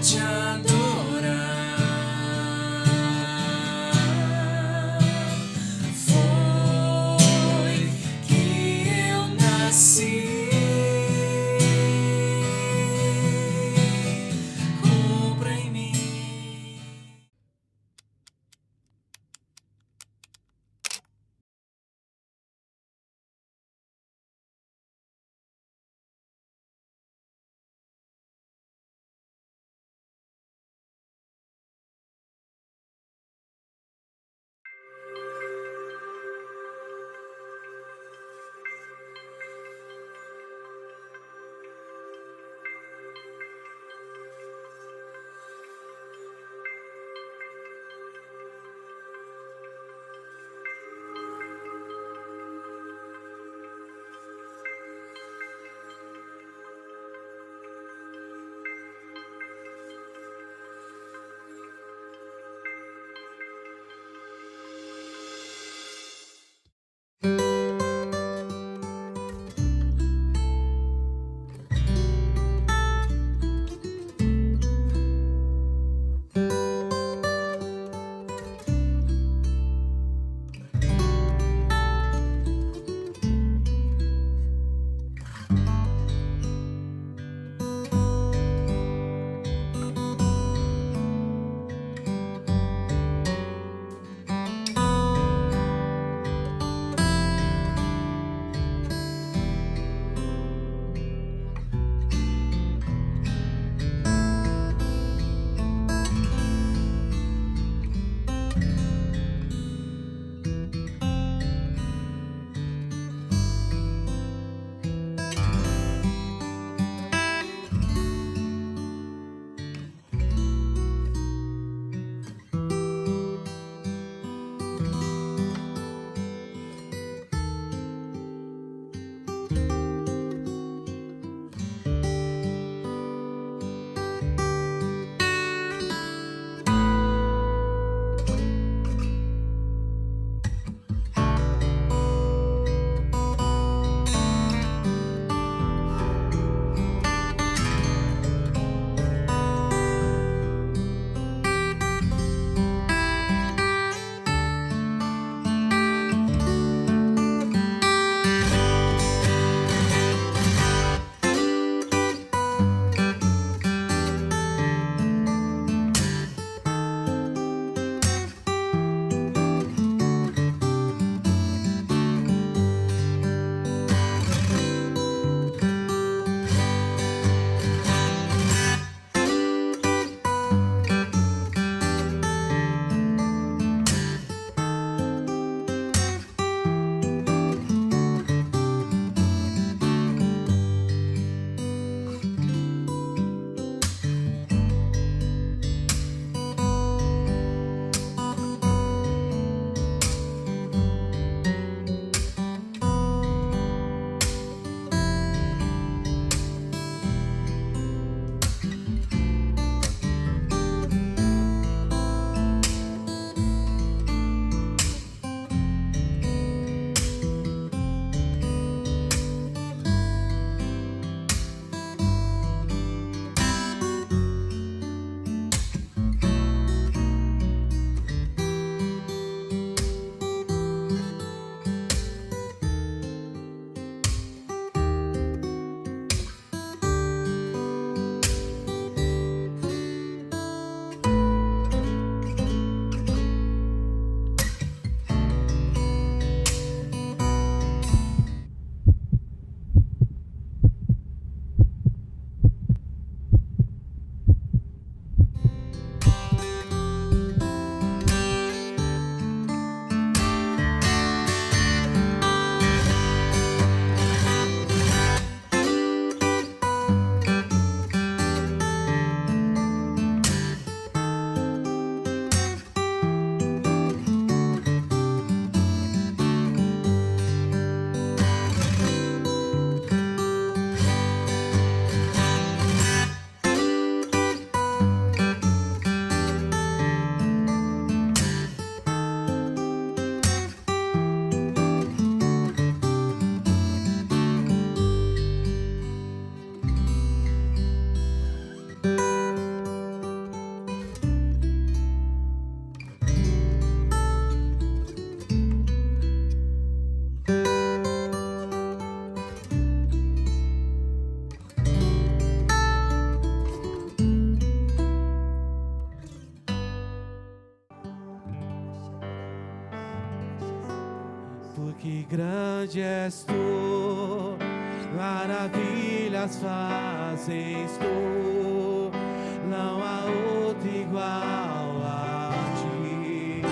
te adorar. Foi que eu nasci. grande és tu, maravilhas fazes tu, não há outro igual a ti,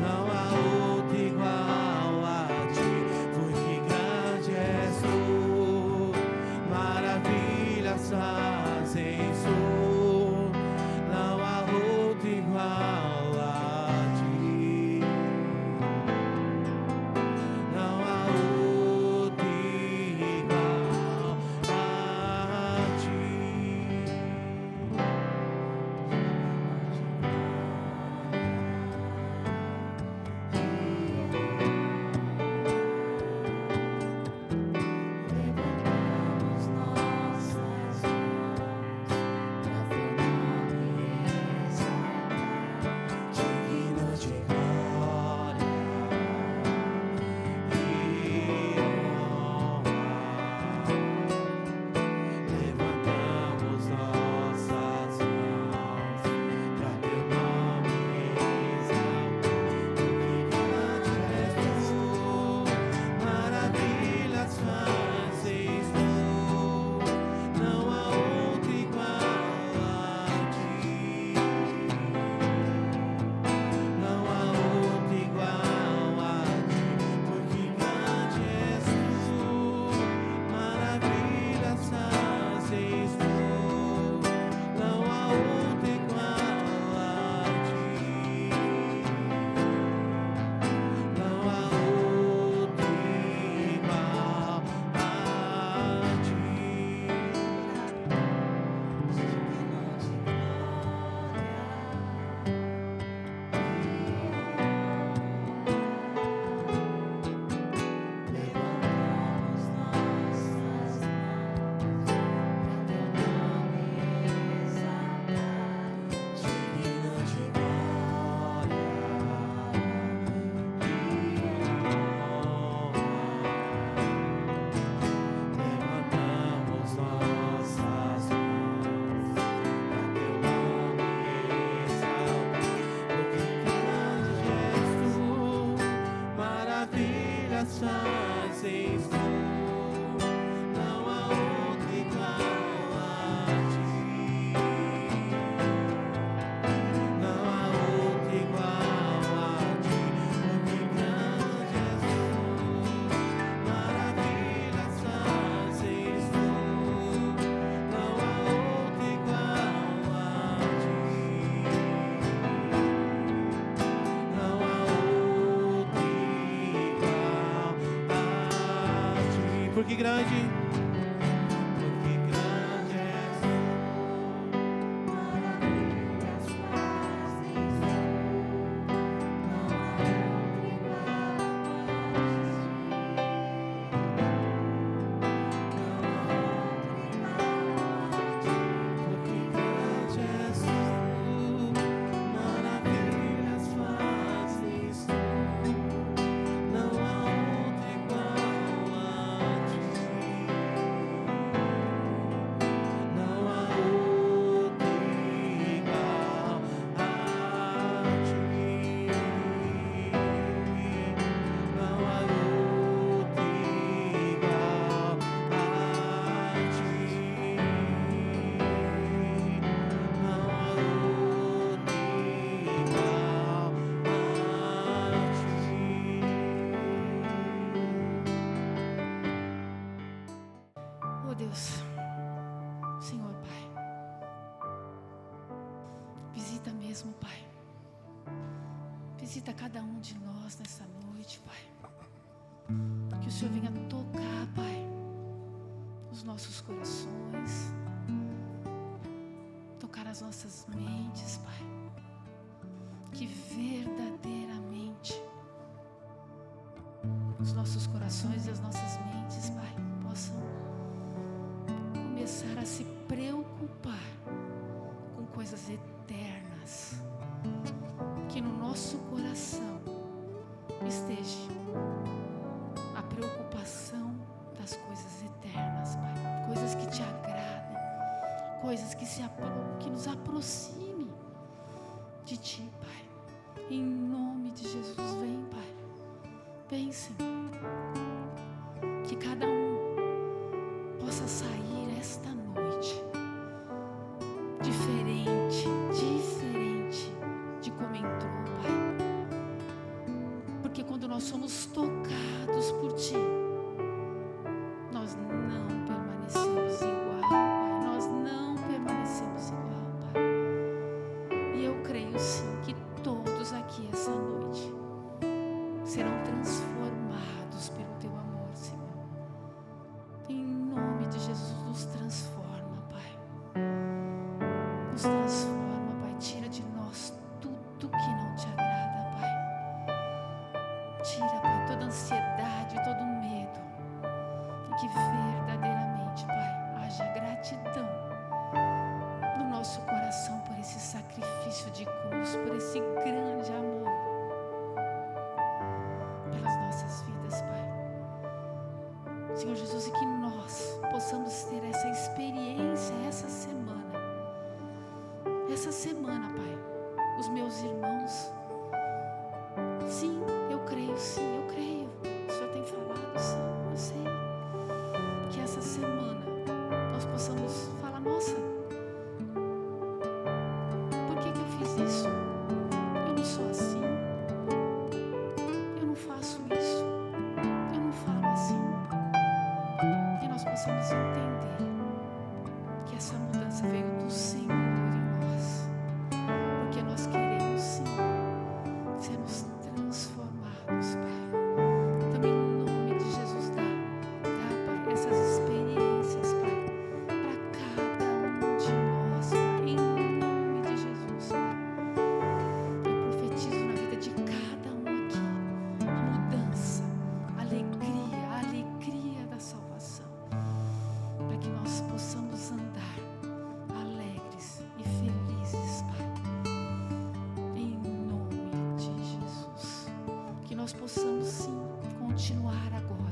não há outro igual a ti, porque grande és tu, maravilhas fazes tu, não há outro igual a ti, não há outro igual a ti. Levantamos nossas mãos pra teu nome exaltar, Digno de glória e honra, levantamos nossas mãos para teu nome exaltar, porque grande és tu, maravilhas fazes tu, não há outro igual a ti. Não há outro igual a ti, porque grande és tu, maravilhas fazes tu, não há outro igual a ti, não há outro igual a ti. levantamos nossas mãos pra teu nome exaltar, Digno de glória e honra, levantamos nossas mãos para teu nome exaltar, porque grande és tu, maravilhas fazes tu, não há outro igual a ti. Não há outro igual a ti, porque grande és tu, maravilhas fazes tu, não há outro igual a ti, não há outro igual a ti, porque grande és tu. maravilhas fazes tu, não há outro igual a ti, não há outro igual a ti. Porque grande és tu, maravilhas fazes tu, não há outro igual a ti, não há outro igual a ti, não há outro igual a ti, não há outro igual a ti. Oh Deus, Senhor Pai, visita mesmo, Pai. Visita cada um de nós nessa noite, Pai. Que o Senhor venha tocar, Pai, os nossos corações, tocar as nossas mentes, Pai. Que verdadeiramente os nossos corações e as nossas mentes, Pai, possam começar a se preocupar com coisas eternas. Que no nosso coração esteja a preocupação das coisas eternas, Pai. Coisas que te agradem, coisas que nos aproxime de Ti, Pai. Em nome de Jesus, vem, Pai. Vem, Senhor. Que cada um possa sair esta noite diferente de como entrou, Pai. Porque quando nós somos tocados por Ti, nós não permanecemos igual, Pai. Nós não permanecemos igual, Pai. E eu creio sim que todos aqui essa noite serão transformados pelo Teu amor, Senhor. Em nome de Jesus, nos transforma, Pai. Nos transforma, Pai. Tira de nós tudo que não Te agrada, Pai. Tira, Pai, toda ansiedade, todo medo. E que verdadeiramente, Pai, haja gratidão no nosso coração por esse sacrifício de cruz, por esse grande amor pelas nossas vidas, Pai. Senhor Jesus, e que nós possamos ter essa experiência essa semana. Essa semana, Pai, os meus irmãos, sim, eu creio, o Senhor tem falado, sim, eu sei, que essa semana nós possamos falar, nossa, por que eu fiz isso? Eu não sou assim, eu não faço isso, eu não falo assim. Que nós possamos entender que essa mudança veio do Senhor em nós, porque nós queremos sim sermos transformados, Pai. Então, em nome de Jesus, dá, Pai, essas experiências, Pai, para cada um de nós, Pai, em nome de Jesus, Pai. Eu profetizo na vida de cada um aqui mudança, alegria, a alegria da salvação, para que nós possamos andar alegres e felizes, Pai, em nome de Jesus. Que nós possamos sim continuar agora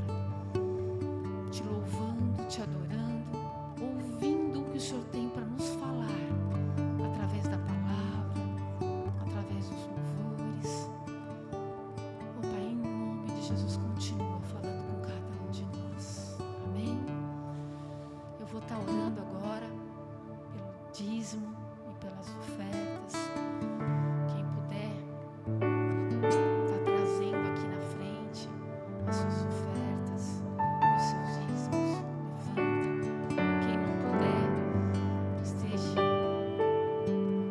te louvando, te adorando, ouvindo o que o Senhor tem para nos falar através da palavra, através dos louvores. Oh, Pai, em nome de Jesus, continua falando com cada um de nós. Amém? Eu vou estar orando agora pelo dízimo e pelas ofertas. Quem puder, está trazendo aqui na frente as suas ofertas, os seus dízimos. Levanta. Quem não puder, esteja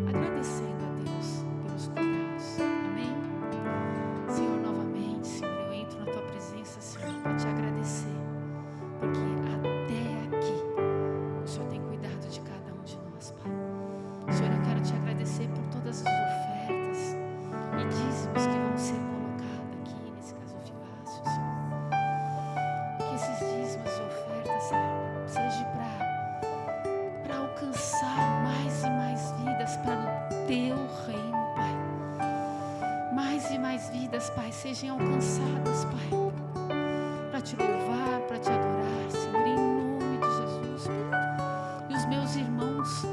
agradecendo a Deus pelos cuidados. Amém? Senhor, novamente, Senhor, eu entro na Tua presença, Senhor, para Te agradecer, porque até aqui o Senhor tem cuidado de cada um de nós, Pai. Senhor, eu quero Te agradecer por todas as ofertas e dízimos que vão ser colocados aqui nesse gasofilácio, Senhor. Que esses dízimos e ofertas, Senhor, seja para alcançar mais e mais vidas para o Teu reino, Pai. Mais e mais vidas, Pai, sejam alcançadas, Pai, para Te louvar, para Te adorar, Senhor, em nome de Jesus, Pai. E os meus irmãos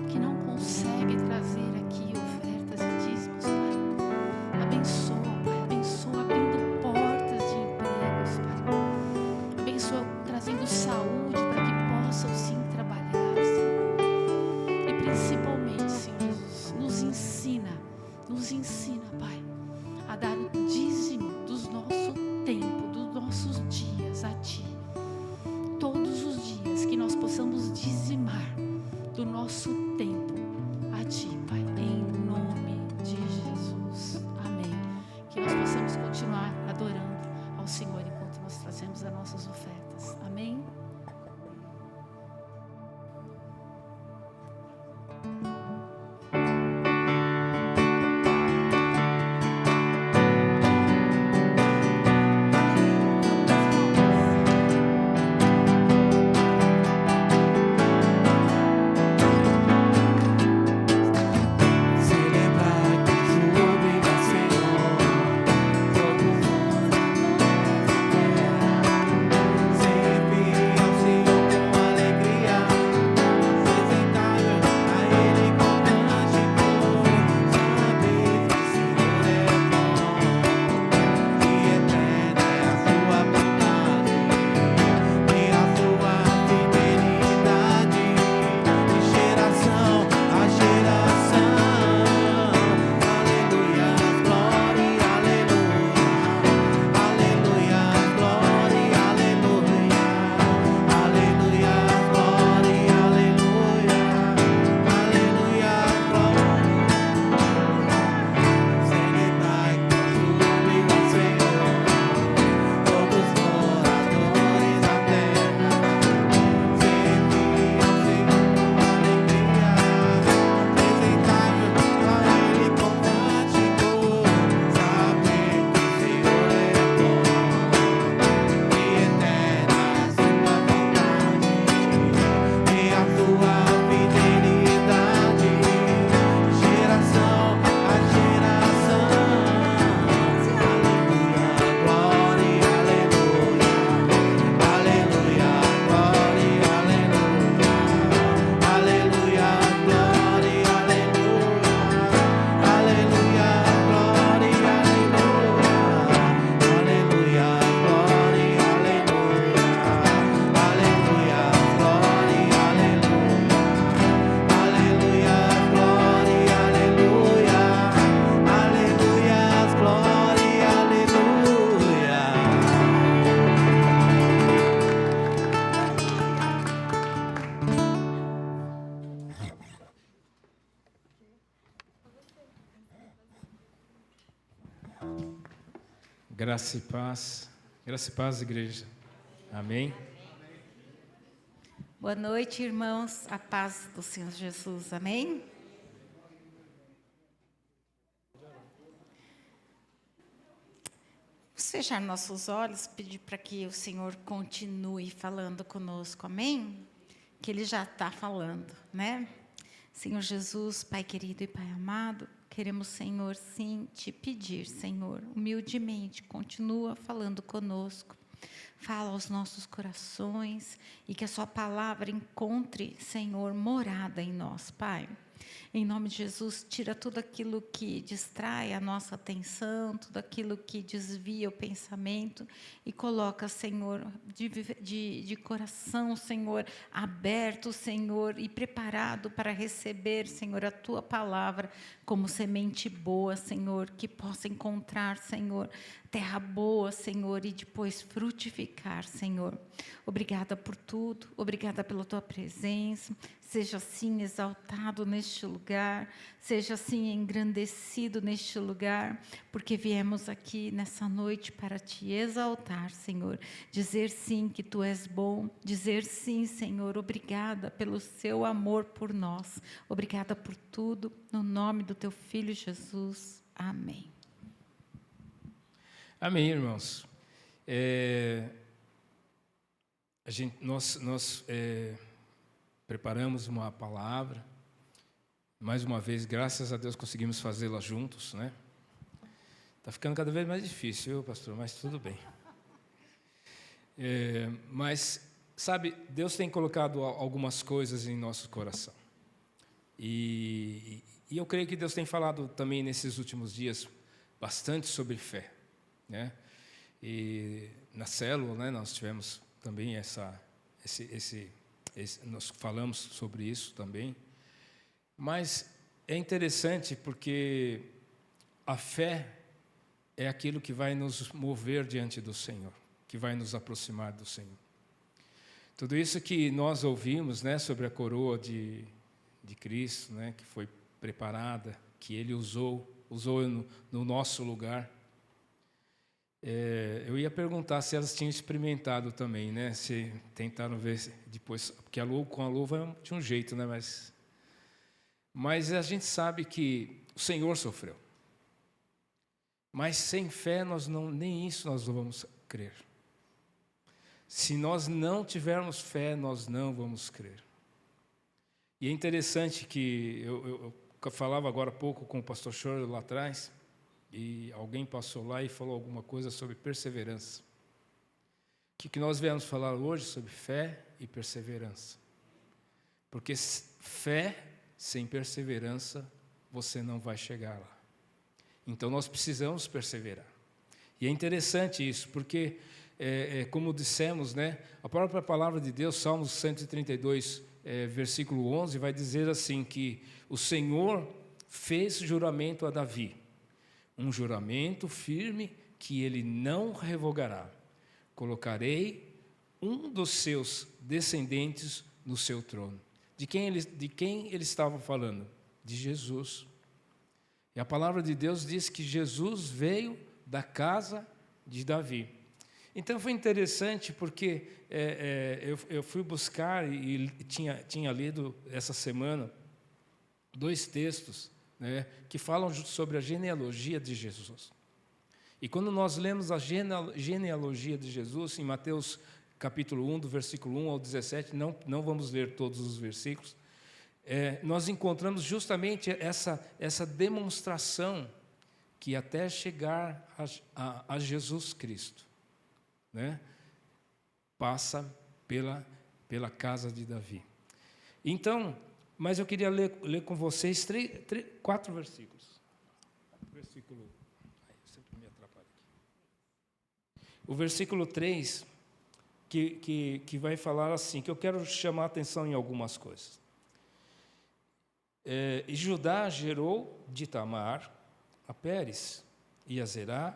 que não conseguem trazer aqui ofertas e dízimos, Pai, abençoa, Pai, abençoa abrindo portas de empregos, Pai. Abençoa trazendo saúde para que possam sim trabalhar, Senhor. E principalmente, Senhor Jesus, nos ensina, Pai, a dar o dízimo do nosso tempo, dos nossos dias a Ti. Todos os dias que nós possamos dizimar do nosso tempo a Ti, Pai, em nome de Jesus. Amém. Que nós possamos continuar adorando ao Senhor enquanto nós trazemos as nossas ofertas. Amém. Graça e paz, igreja. Amém. Boa noite, irmãos. A paz do Senhor Jesus. Amém? Vamos fechar nossos olhos, pedir para que o Senhor continue falando conosco. Amém? Que Ele já está falando, né? Senhor Jesus, Pai querido e Pai amado, queremos, Senhor, sim, te pedir, Senhor, humildemente, continua falando conosco. Fala aos nossos corações e que a sua palavra encontre, Senhor, morada em nós, Pai. Em nome de Jesus, tira tudo aquilo que distrai a nossa atenção, tudo aquilo que desvia o pensamento e coloca, Senhor, de coração, Senhor, aberto, Senhor, e preparado para receber, Senhor, a Tua palavra como semente boa, Senhor, que possa encontrar, Senhor, terra boa, Senhor, e depois frutificar, Senhor. Obrigada por tudo, obrigada pela Tua presença. Seja assim exaltado neste lugar, seja assim engrandecido neste lugar, porque viemos aqui nessa noite para te exaltar, Senhor. Dizer sim que Tu és bom, dizer sim, Senhor, obrigada pelo Seu amor por nós. Obrigada por tudo, no nome do Teu Filho Jesus. Amém. Amém, irmãos. Nós preparamos uma palavra. Mais uma vez, graças a Deus, conseguimos fazê-la juntos, né? Está ficando cada vez mais difícil, viu, pastor? Mas tudo bem. Mas, sabe, Deus tem colocado algumas coisas em nosso coração. E eu creio que Deus tem falado também nesses últimos dias bastante sobre fé, né? E na célula, né, nós tivemos também nós falamos sobre isso também. Mas é interessante porque a fé é aquilo que vai nos mover diante do Senhor, que vai nos aproximar do Senhor. Tudo isso que nós ouvimos, né, sobre a coroa de Cristo, né, que foi preparada, que Ele usou no nosso lugar. Eu ia perguntar se elas tinham experimentado também, né? Se tentaram ver depois, porque com a luva é de um jeito, né? Mas a gente sabe que o Senhor sofreu. Mas sem fé nem isso nós não vamos crer. Se nós não tivermos fé, nós não vamos crer. E é interessante que eu falava agora há pouco com o pastor Choro lá atrás. E alguém passou lá e falou alguma coisa sobre perseverança. O que nós viemos falar hoje sobre fé e perseverança. Porque fé sem perseverança, você não vai chegar lá. Então nós precisamos perseverar. E é interessante isso, porque, como dissemos, né, a própria palavra de Deus, Salmos 132, versículo 11, vai dizer assim, que o Senhor fez juramento a Davi. Um juramento firme que Ele não revogará. Colocarei um dos seus descendentes no seu trono. De quem ele estava falando? De Jesus. E a palavra de Deus diz que Jesus veio da casa de Davi. Então foi interessante porque eu fui buscar e tinha lido essa semana 2 textos, né, que falam sobre a genealogia de Jesus. E quando nós lemos a genealogia de Jesus, em Mateus capítulo 1, do versículo 1 ao 17, não vamos ler todos os versículos, nós encontramos justamente essa demonstração que até chegar a Jesus Cristo, né, passa pela casa de Davi. Então, mas eu queria ler com vocês 4 versículos. Versículo... sempre me atrapalha aqui. O versículo 3, que vai falar assim, que eu quero chamar a atenção em algumas coisas. E Judá gerou de Tamar a Pérez e a Zerá,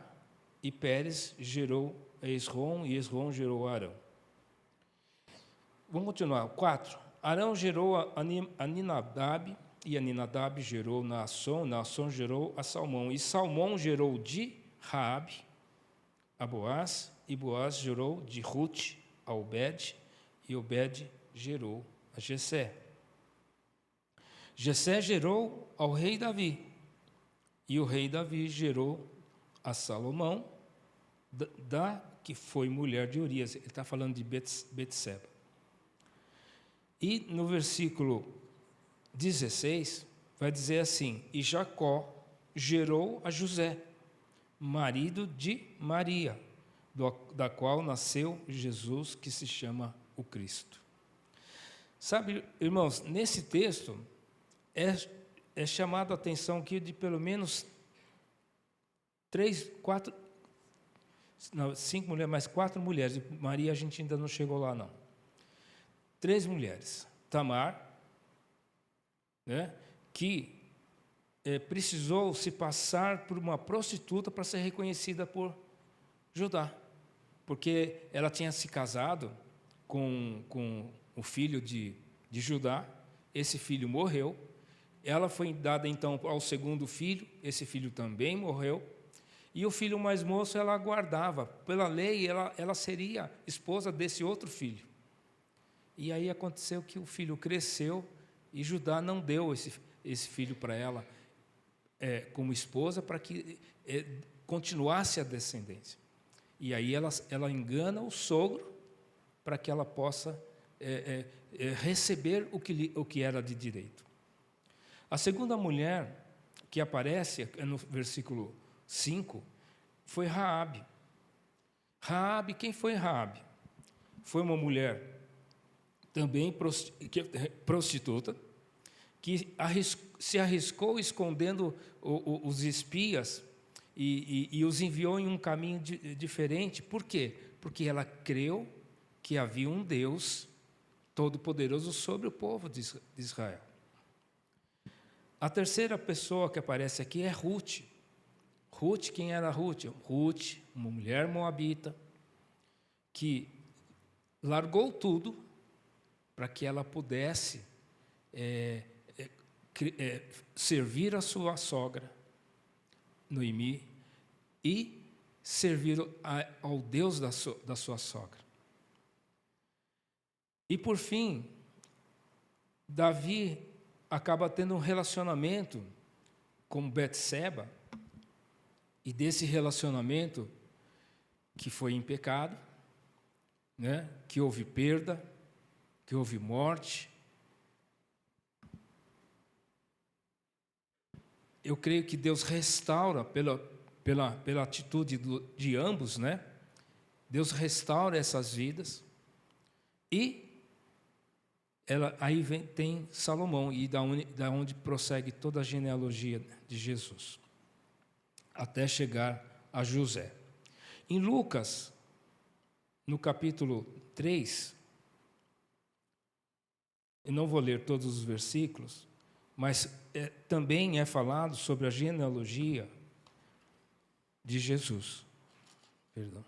e Pérez gerou a Esrom, e Esrom gerou a Arão. Vamos continuar. 4. Arão gerou a Aminadab, e Aminadab gerou Naasson, Naasson gerou a Salmão, e Salmão gerou de Raabe, a Boaz, e Boaz gerou de Rute a Obed, e Obed gerou a Jessé. Jessé gerou ao rei Davi, e o rei Davi gerou a Salomão, que foi mulher de Urias. Ele está falando de Betseba. E no versículo 16, vai dizer assim: e Jacó gerou a José, marido de Maria, da qual nasceu Jesus, que se chama o Cristo. Sabe, irmãos, nesse texto é chamado a atenção aqui de pelo menos 5 mulheres, mais 4 mulheres. Maria a gente ainda não chegou lá, não. 3 mulheres. Tamar, né, que precisou se passar por uma prostituta para ser reconhecida por Judá, porque ela tinha se casado com o filho de Judá. Esse filho morreu, ela foi dada então ao segundo filho, esse filho também morreu, e o filho mais moço ela guardava. Pela lei, ela seria esposa desse outro filho. E aí aconteceu que o filho cresceu e Judá não deu esse filho para ela como esposa, para que continuasse a descendência. E aí ela engana o sogro para que ela possa receber o que era de direito. A segunda mulher que aparece no versículo 5 foi Raabe. Raabe, quem foi Raabe? Foi uma mulher também prostituta, que se arriscou escondendo os espias e os enviou em um caminho diferente. Por quê? Porque ela creu que havia um Deus todo-poderoso sobre o povo de Israel. A terceira pessoa que aparece aqui é Rute. Rute, quem era Rute? Rute, uma mulher moabita, que largou tudo para que ela pudesse servir a sua sogra, Noemi, e servir ao Deus da sua sogra. E por fim, Davi acaba tendo um relacionamento com Betseba, e desse relacionamento que foi em pecado, né, que houve perda, que houve morte. Eu creio que Deus restaura pela atitude de ambos, né? Deus restaura essas vidas. E tem Salomão, e da onde prossegue toda a genealogia de Jesus, até chegar a José. Em Lucas, no capítulo 3, eu não vou ler todos os versículos, mas também é falado sobre a genealogia de Jesus. Perdão.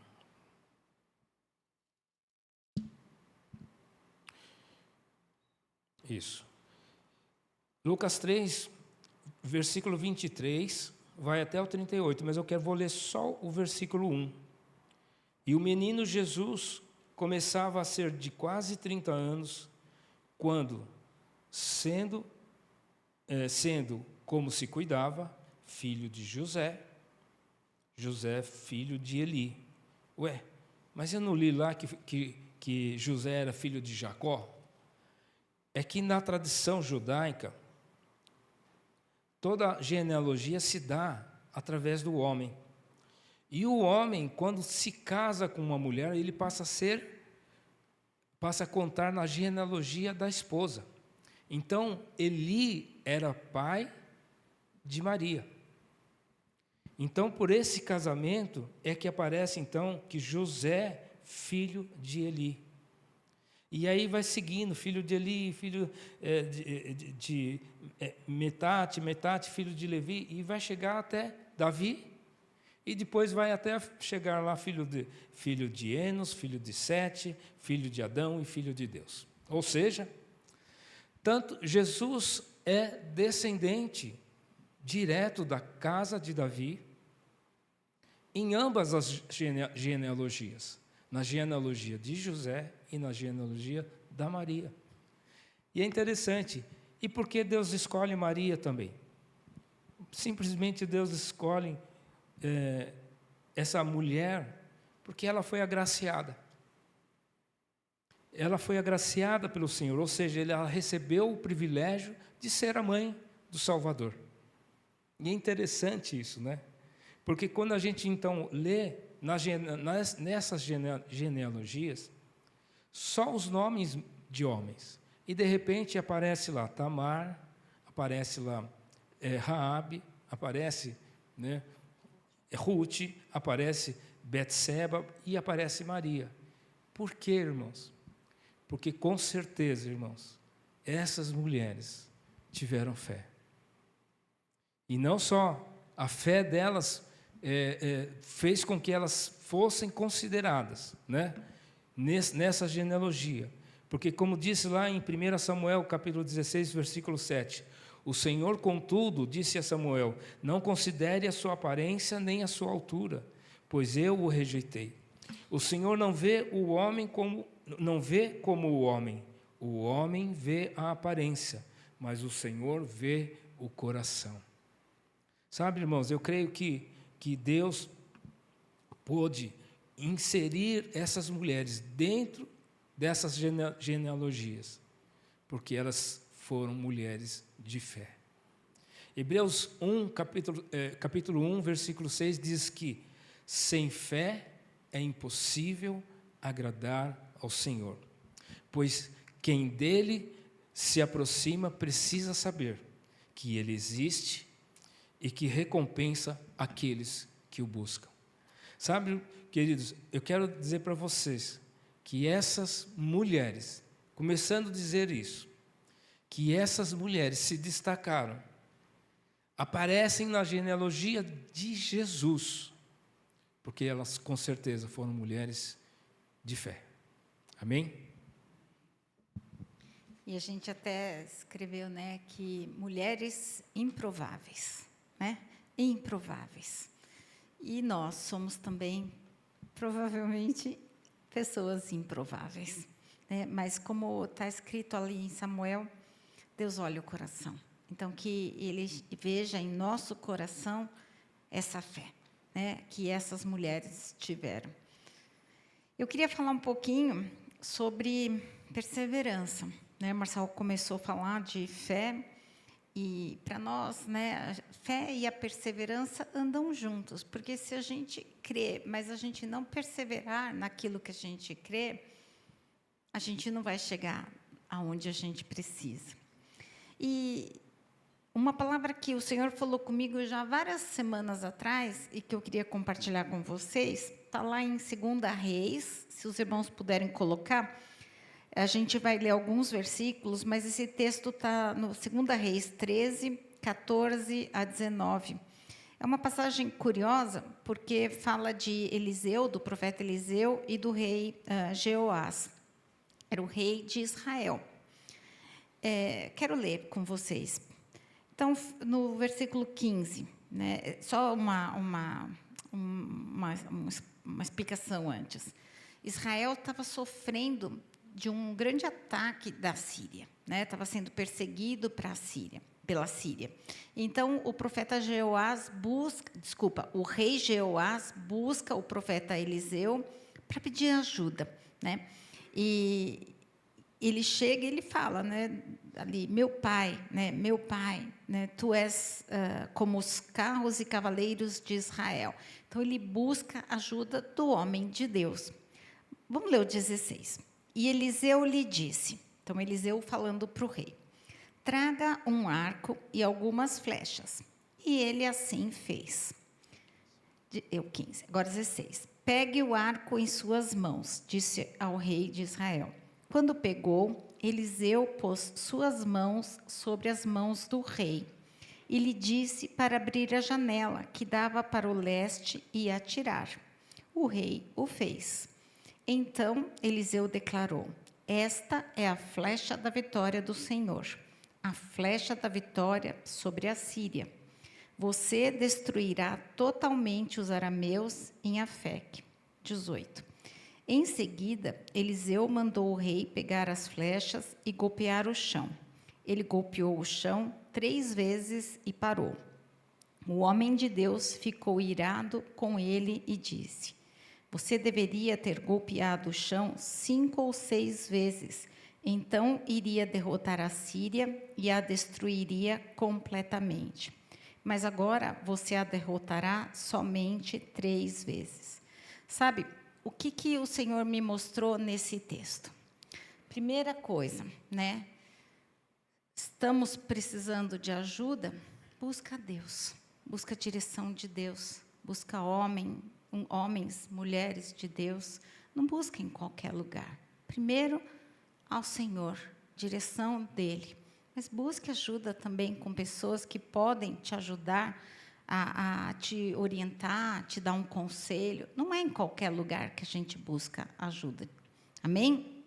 Isso. Lucas 3, versículo 23, vai até o 38, mas vou ler só o versículo 1. E o menino Jesus começava a ser de quase 30 anos, quando, sendo como se cuidava, filho de José, filho de Eli. Ué, mas eu não li lá que José era filho de Jacó? É que na tradição judaica, toda genealogia se dá através do homem. E o homem, quando se casa com uma mulher, ele passa a contar na genealogia da esposa. Então, Eli era pai de Maria. Então, por esse casamento, é que aparece, então, que José, filho de Eli. E aí vai seguindo, filho de Eli, filho de Metate, filho de Levi, e vai chegar até Davi, e depois vai até chegar lá, filho de Enos, filho de Sete, filho de Adão e filho de Deus. Ou seja, tanto Jesus é descendente direto da casa de Davi, em ambas as genealogias, na genealogia de José e na genealogia da Maria. E é interessante, e por que Deus escolhe Maria também? Simplesmente Deus escolhe essa mulher porque ela foi agraciada. Ela foi agraciada pelo Senhor, ou seja, ela recebeu o privilégio de ser a mãe do Salvador. E é interessante isso, né? Porque quando a gente, então, lê nessas genealogias, só os nomes de homens. E, de repente, aparece lá Tamar, aparece lá Raabe, aparece, né, Ruth, aparece Betseba e aparece Maria. Por quê, irmãos? Porque, com certeza, irmãos, essas mulheres tiveram fé. E não só a fé delas fez com que elas fossem consideradas, né, nessa genealogia. Porque, como disse lá em 1 Samuel, capítulo 16, versículo 7, o Senhor, contudo, disse a Samuel, não considere a sua aparência nem a sua altura, pois eu o rejeitei. O Senhor não vê o homem como o homem vê a aparência, mas o Senhor vê o coração. Sabe, irmãos, eu creio que Deus pôde inserir essas mulheres dentro dessas genealogias, porque elas foram mulheres de fé. Hebreus 1, capítulo 1, versículo 6, diz que sem fé é impossível agradar ao Senhor, pois quem dele se aproxima precisa saber que ele existe e que recompensa aqueles que o buscam. Sabe, queridos, eu quero dizer para vocês que essas mulheres, começando a dizer isso, que essas mulheres se destacaram, aparecem na genealogia de Jesus, porque elas com certeza foram mulheres de fé. Amém? E a gente até escreveu, né, que mulheres improváveis, né? Improváveis. E nós somos também, provavelmente, pessoas improváveis, né? Mas como está escrito ali em Samuel, Deus olha o coração. Então, que Ele veja em nosso coração essa fé, né, que essas mulheres tiveram. Eu queria falar um pouquinho sobre perseverança, né? Marcelo começou a falar de fé, e para nós, né, a fé e a perseverança andam juntos, porque se a gente crê, mas a gente não perseverar naquilo que a gente crê, a gente não vai chegar aonde a gente precisa. E uma palavra que o Senhor falou comigo já várias semanas atrás, e que eu queria compartilhar com vocês, está lá em 2 Reis, se os irmãos puderem colocar. A gente vai ler alguns versículos, mas esse texto está no 2 Reis 13, 14 a 19. É uma passagem curiosa, porque fala de Eliseu, do profeta Eliseu, e do rei Jeoás. Era o rei de Israel. Quero ler com vocês. Então, no versículo 15, né, só uma explicação antes. Israel estava sofrendo de um grande ataque da Síria, né? Estava sendo perseguido pela Síria. Então, o rei Jeoás busca o profeta Eliseu para pedir ajuda, né? E ele chega e ele fala, né, ali, meu pai, né, tu és como os carros e cavaleiros de Israel. Então, ele busca ajuda do homem de Deus. Vamos ler o 16. E Eliseu lhe disse, então Eliseu falando para o rei, traga um arco e algumas flechas. E ele assim fez. 15, agora 16. Pegue o arco em suas mãos, disse ao rei de Israel. Quando pegou, Eliseu pôs suas mãos sobre as mãos do rei e lhe disse para abrir a janela que dava para o leste e atirar. O rei o fez. Então Eliseu declarou, esta é a flecha da vitória do Senhor, a flecha da vitória sobre a Síria. você destruirá totalmente os arameus em Afec. 18. Em seguida, Eliseu mandou o rei pegar as flechas e golpear o chão. Ele golpeou o chão 3 vezes e parou. O homem de Deus ficou irado com ele e disse: você deveria ter golpeado o chão 5 ou 6 vezes. Então iria derrotar a Síria e a destruiria completamente. Mas agora você a derrotará somente 3 vezes. Sabe, o que o Senhor me mostrou nesse texto? Primeira coisa, né? Estamos precisando de ajuda? Busca Deus. Busca a direção de Deus. Busca homens, mulheres de Deus. Não busca em qualquer lugar. Primeiro, ao Senhor, direção dEle. Mas busque ajuda também com pessoas que podem te ajudar a te orientar, te dar um conselho. Não é em qualquer lugar que a gente busca ajuda. Amém?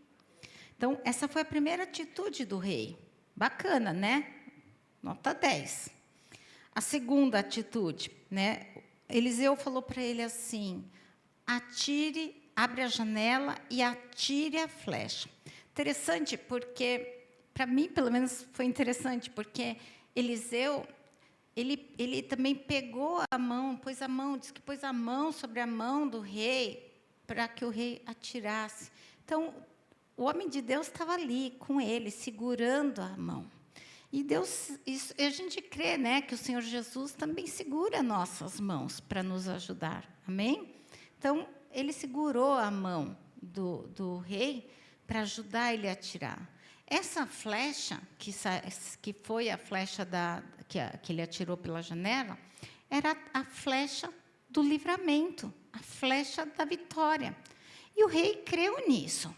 Então, essa foi a primeira atitude do rei. Bacana, né? Nota 10. A segunda atitude, né? Eliseu falou para ele assim: abre a janela e atire a flecha. Interessante, porque, para mim, pelo menos, foi interessante, porque Eliseu, ele também pegou a mão, diz que pôs a mão sobre a mão do rei, para que o rei atirasse. Então, o homem de Deus estava ali, com ele, segurando a mão. E Deus, a gente crê, né, que o Senhor Jesus também segura nossas mãos para nos ajudar. Amém? Então, ele segurou a mão do rei para ajudar ele a atirar. Essa flecha, que foi a flecha que ele atirou pela janela, era a flecha do livramento, a flecha da vitória. E o rei creu nisso.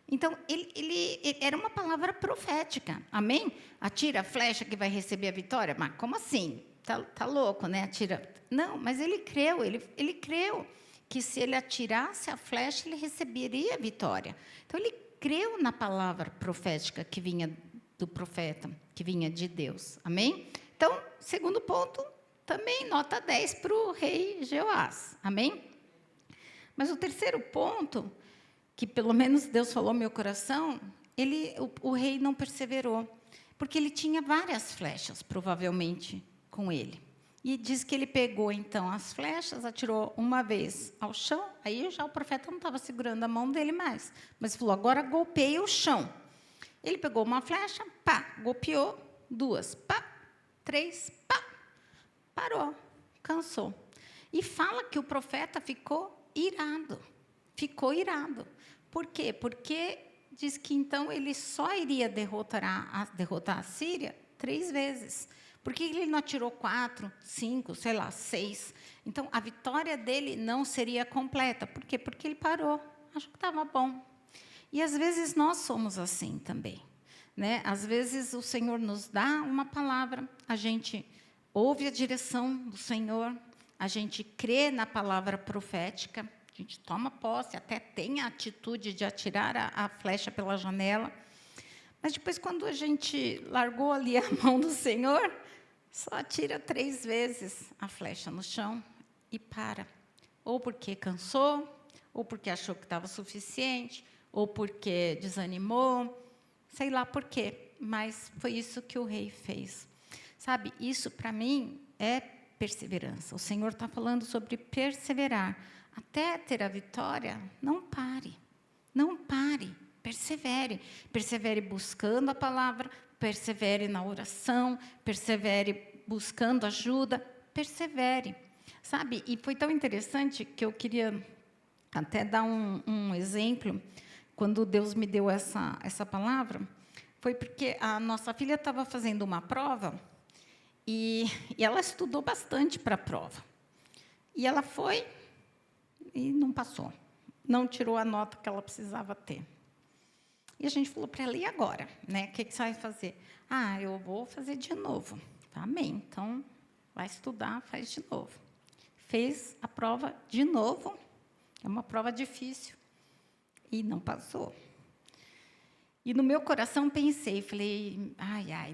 Então, ele era uma palavra profética. Amém? Atira a flecha que vai receber a vitória. Mas como assim? Tá louco, né? Atira. Não, mas ele creu. Ele creu que se ele atirasse a flecha, ele receberia a vitória. Então, ele creu na palavra profética que vinha do profeta, que vinha de Deus. Amém? Então, segundo ponto, também nota 10 para o rei Jeoás. Amém? Mas o terceiro ponto, que pelo menos Deus falou no meu coração, o rei não perseverou, porque ele tinha várias flechas, provavelmente, com ele. E diz que ele pegou, então, as flechas, atirou uma vez ao chão, aí já o profeta não estava segurando a mão dele mais, mas falou, agora golpeia o chão. Ele pegou uma flecha, pá, golpeou, 2, pá, 3, pá, parou, cansou. E fala que o profeta ficou irado. Por quê? Porque diz que, então, ele só iria derrotar a Síria 3 vezes. Por que ele não atirou 4, 5, 6? Então, a vitória dele não seria completa. Por quê? Porque ele parou. Achou que estava bom. E, às vezes, nós somos assim também. Né? Às vezes, o Senhor nos dá uma palavra, a gente ouve a direção do Senhor, a gente crê na palavra profética, a gente toma posse, até tem a atitude de atirar a flecha pela janela. Mas depois, quando a gente largou ali a mão do Senhor, só atira 3 vezes a flecha no chão e para. Ou porque cansou, ou porque achou que estava suficiente, ou porque desanimou, sei lá por quê. Mas foi isso que o rei fez. Sabe, isso para mim é perseverança. O Senhor está falando sobre perseverar. Até ter a vitória, não pare. Não pare. Persevere. Persevere buscando a palavra, persevere na oração, persevere buscando ajuda, persevere. Sabe, e foi tão interessante que eu queria até dar um exemplo. Quando Deus me deu essa palavra, foi porque a nossa filha estava fazendo uma prova e ela estudou bastante para a prova. E ela foi e não passou. Não tirou a nota que ela precisava ter. E a gente falou para ela, e agora? Né? O que você vai fazer? Eu vou fazer de novo. Amém. Então, vai estudar, faz de novo. Fez a prova de novo. É uma prova difícil. E não passou. E no meu coração pensei, falei,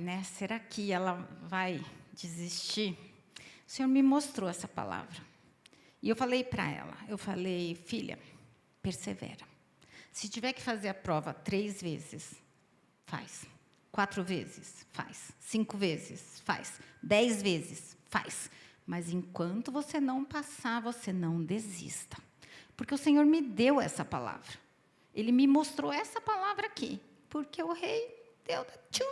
né? Será que ela vai desistir? o Senhor me mostrou essa palavra. E eu falei para ela, filha, persevera. Se tiver que fazer a prova 3 vezes, faz. 4 vezes, faz. 5 vezes, faz. 10 vezes, faz. Mas enquanto você não passar, você não desista. Porque o Senhor me deu essa palavra. Ele me mostrou essa palavra aqui. Porque o rei deu tchum,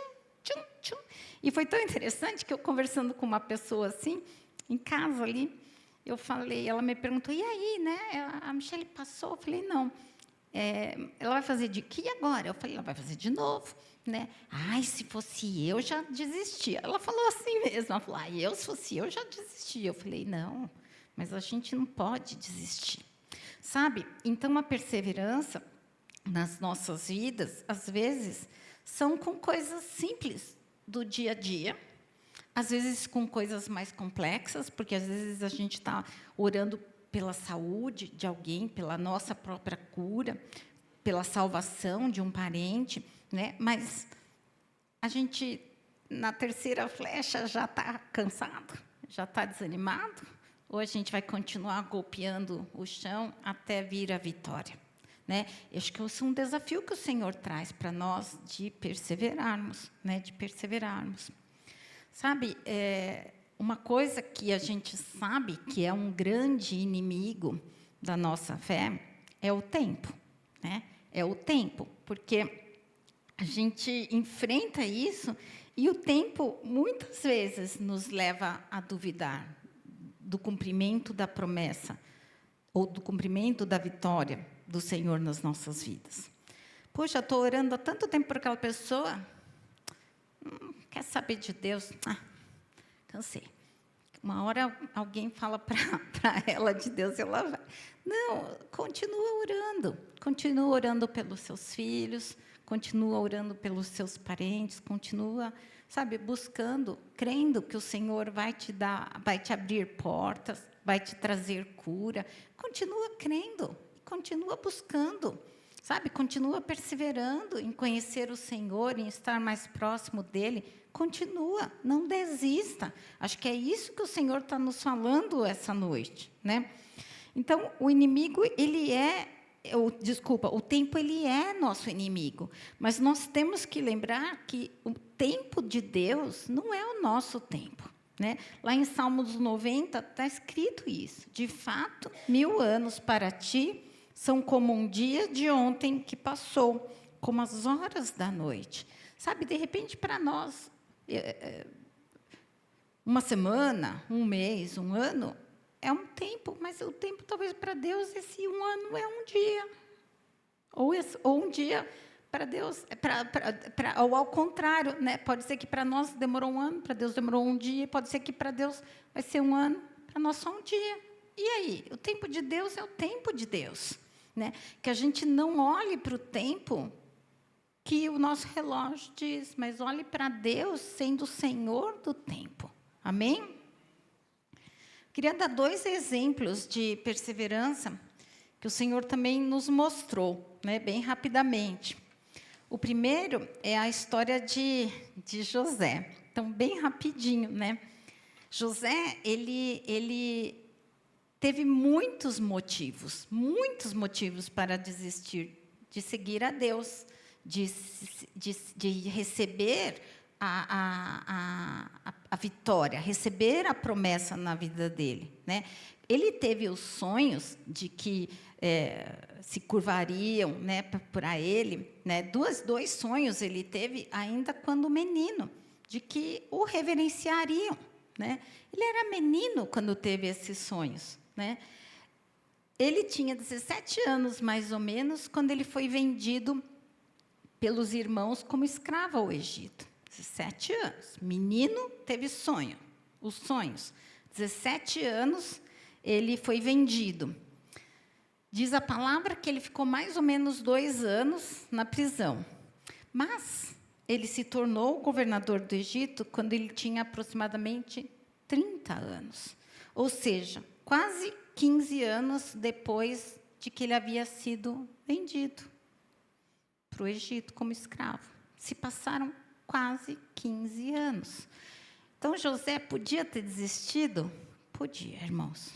tchum, tchum. E foi tão interessante que eu, conversando com uma pessoa assim, em casa ali, eu falei, ela me perguntou, e aí, né? A Michele passou? Eu falei, não. Ela vai fazer de que agora? Eu falei, ela vai fazer de novo, né? Ai, se fosse eu, já desistia. Ela falou assim mesmo, ela falou, se fosse eu, já desistia. Eu falei, não, mas a gente não pode desistir. Sabe? Então, a perseverança nas nossas vidas, às vezes, são com coisas simples do dia a dia, às vezes com coisas mais complexas, porque às vezes a gente está orando pela saúde de alguém, pela nossa própria cura, pela salvação de um parente, né? Mas a gente, na terceira flecha, já está cansado, já está desanimado, ou a gente vai continuar golpeando o chão até vir a vitória, né? Eu acho que esse é um desafio que o Senhor traz para nós de perseverarmos, né? De perseverarmos. Sabe, uma coisa que a gente sabe que é um grande inimigo da nossa fé é o tempo, né? É o tempo, porque a gente enfrenta isso e o tempo, muitas vezes, nos leva a duvidar do cumprimento da promessa ou do cumprimento da vitória do Senhor nas nossas vidas. Poxa, estou orando há tanto tempo por aquela pessoa, quer saber de Deus? Cansei. Uma hora alguém fala para ela de Deus e ela vai. Não, continua orando pelos seus filhos, continua orando pelos seus parentes, continua, sabe, buscando, crendo que o Senhor vai te dar, vai te abrir portas, vai te trazer cura. Continua crendo, continua buscando, sabe, continua perseverando em conhecer o Senhor, em estar mais próximo dele. Continua, não desista. Acho que é isso que o Senhor está nos falando essa noite, né? Então, o inimigo, o tempo, ele é nosso inimigo. Mas nós temos que lembrar que o tempo de Deus não é o nosso tempo, né? Lá em Salmos 90 está escrito isso. De fato, 1000 anos para ti são como um dia de ontem que passou, como as horas da noite. Sabe, de repente, para nós, uma semana, um mês, um ano, é um tempo, mas o tempo, talvez, para Deus, esse um ano é um dia. Ou um dia, para Deus, ou ao contrário, né? Pode ser que para nós demorou um ano, para Deus demorou um dia, pode ser que para Deus vai ser um ano, para nós só um dia. E aí? O tempo de Deus é o tempo de Deus, né? Que a gente não olhe para o tempo que o nosso relógio diz, mas olhe para Deus sendo o Senhor do tempo. Amém? Queria dar 2 exemplos de perseverança que o Senhor também nos mostrou, né, bem rapidamente. O primeiro é a história de José. Então, bem rapidinho, né? José, ele teve muitos motivos para desistir de seguir a Deus, de receber a vitória, receber a promessa na vida dele, né? Ele teve os sonhos de que se curvariam, né, para ele, né? Dois sonhos ele teve ainda quando menino, de que o reverenciariam, né? Ele era menino quando teve esses sonhos, né? Ele tinha 17 anos, mais ou menos, quando ele foi vendido pelos irmãos como escravo ao Egito. 17 anos. Menino teve os sonhos. 17 anos, ele foi vendido. Diz a palavra que ele ficou mais ou menos 2 anos na prisão. Mas ele se tornou governador do Egito quando ele tinha aproximadamente 30 anos. Ou seja, quase 15 anos depois de que ele havia sido vendido para o Egito como escravo. Se passaram quase 15 anos. Então, José podia ter desistido? Podia, irmãos.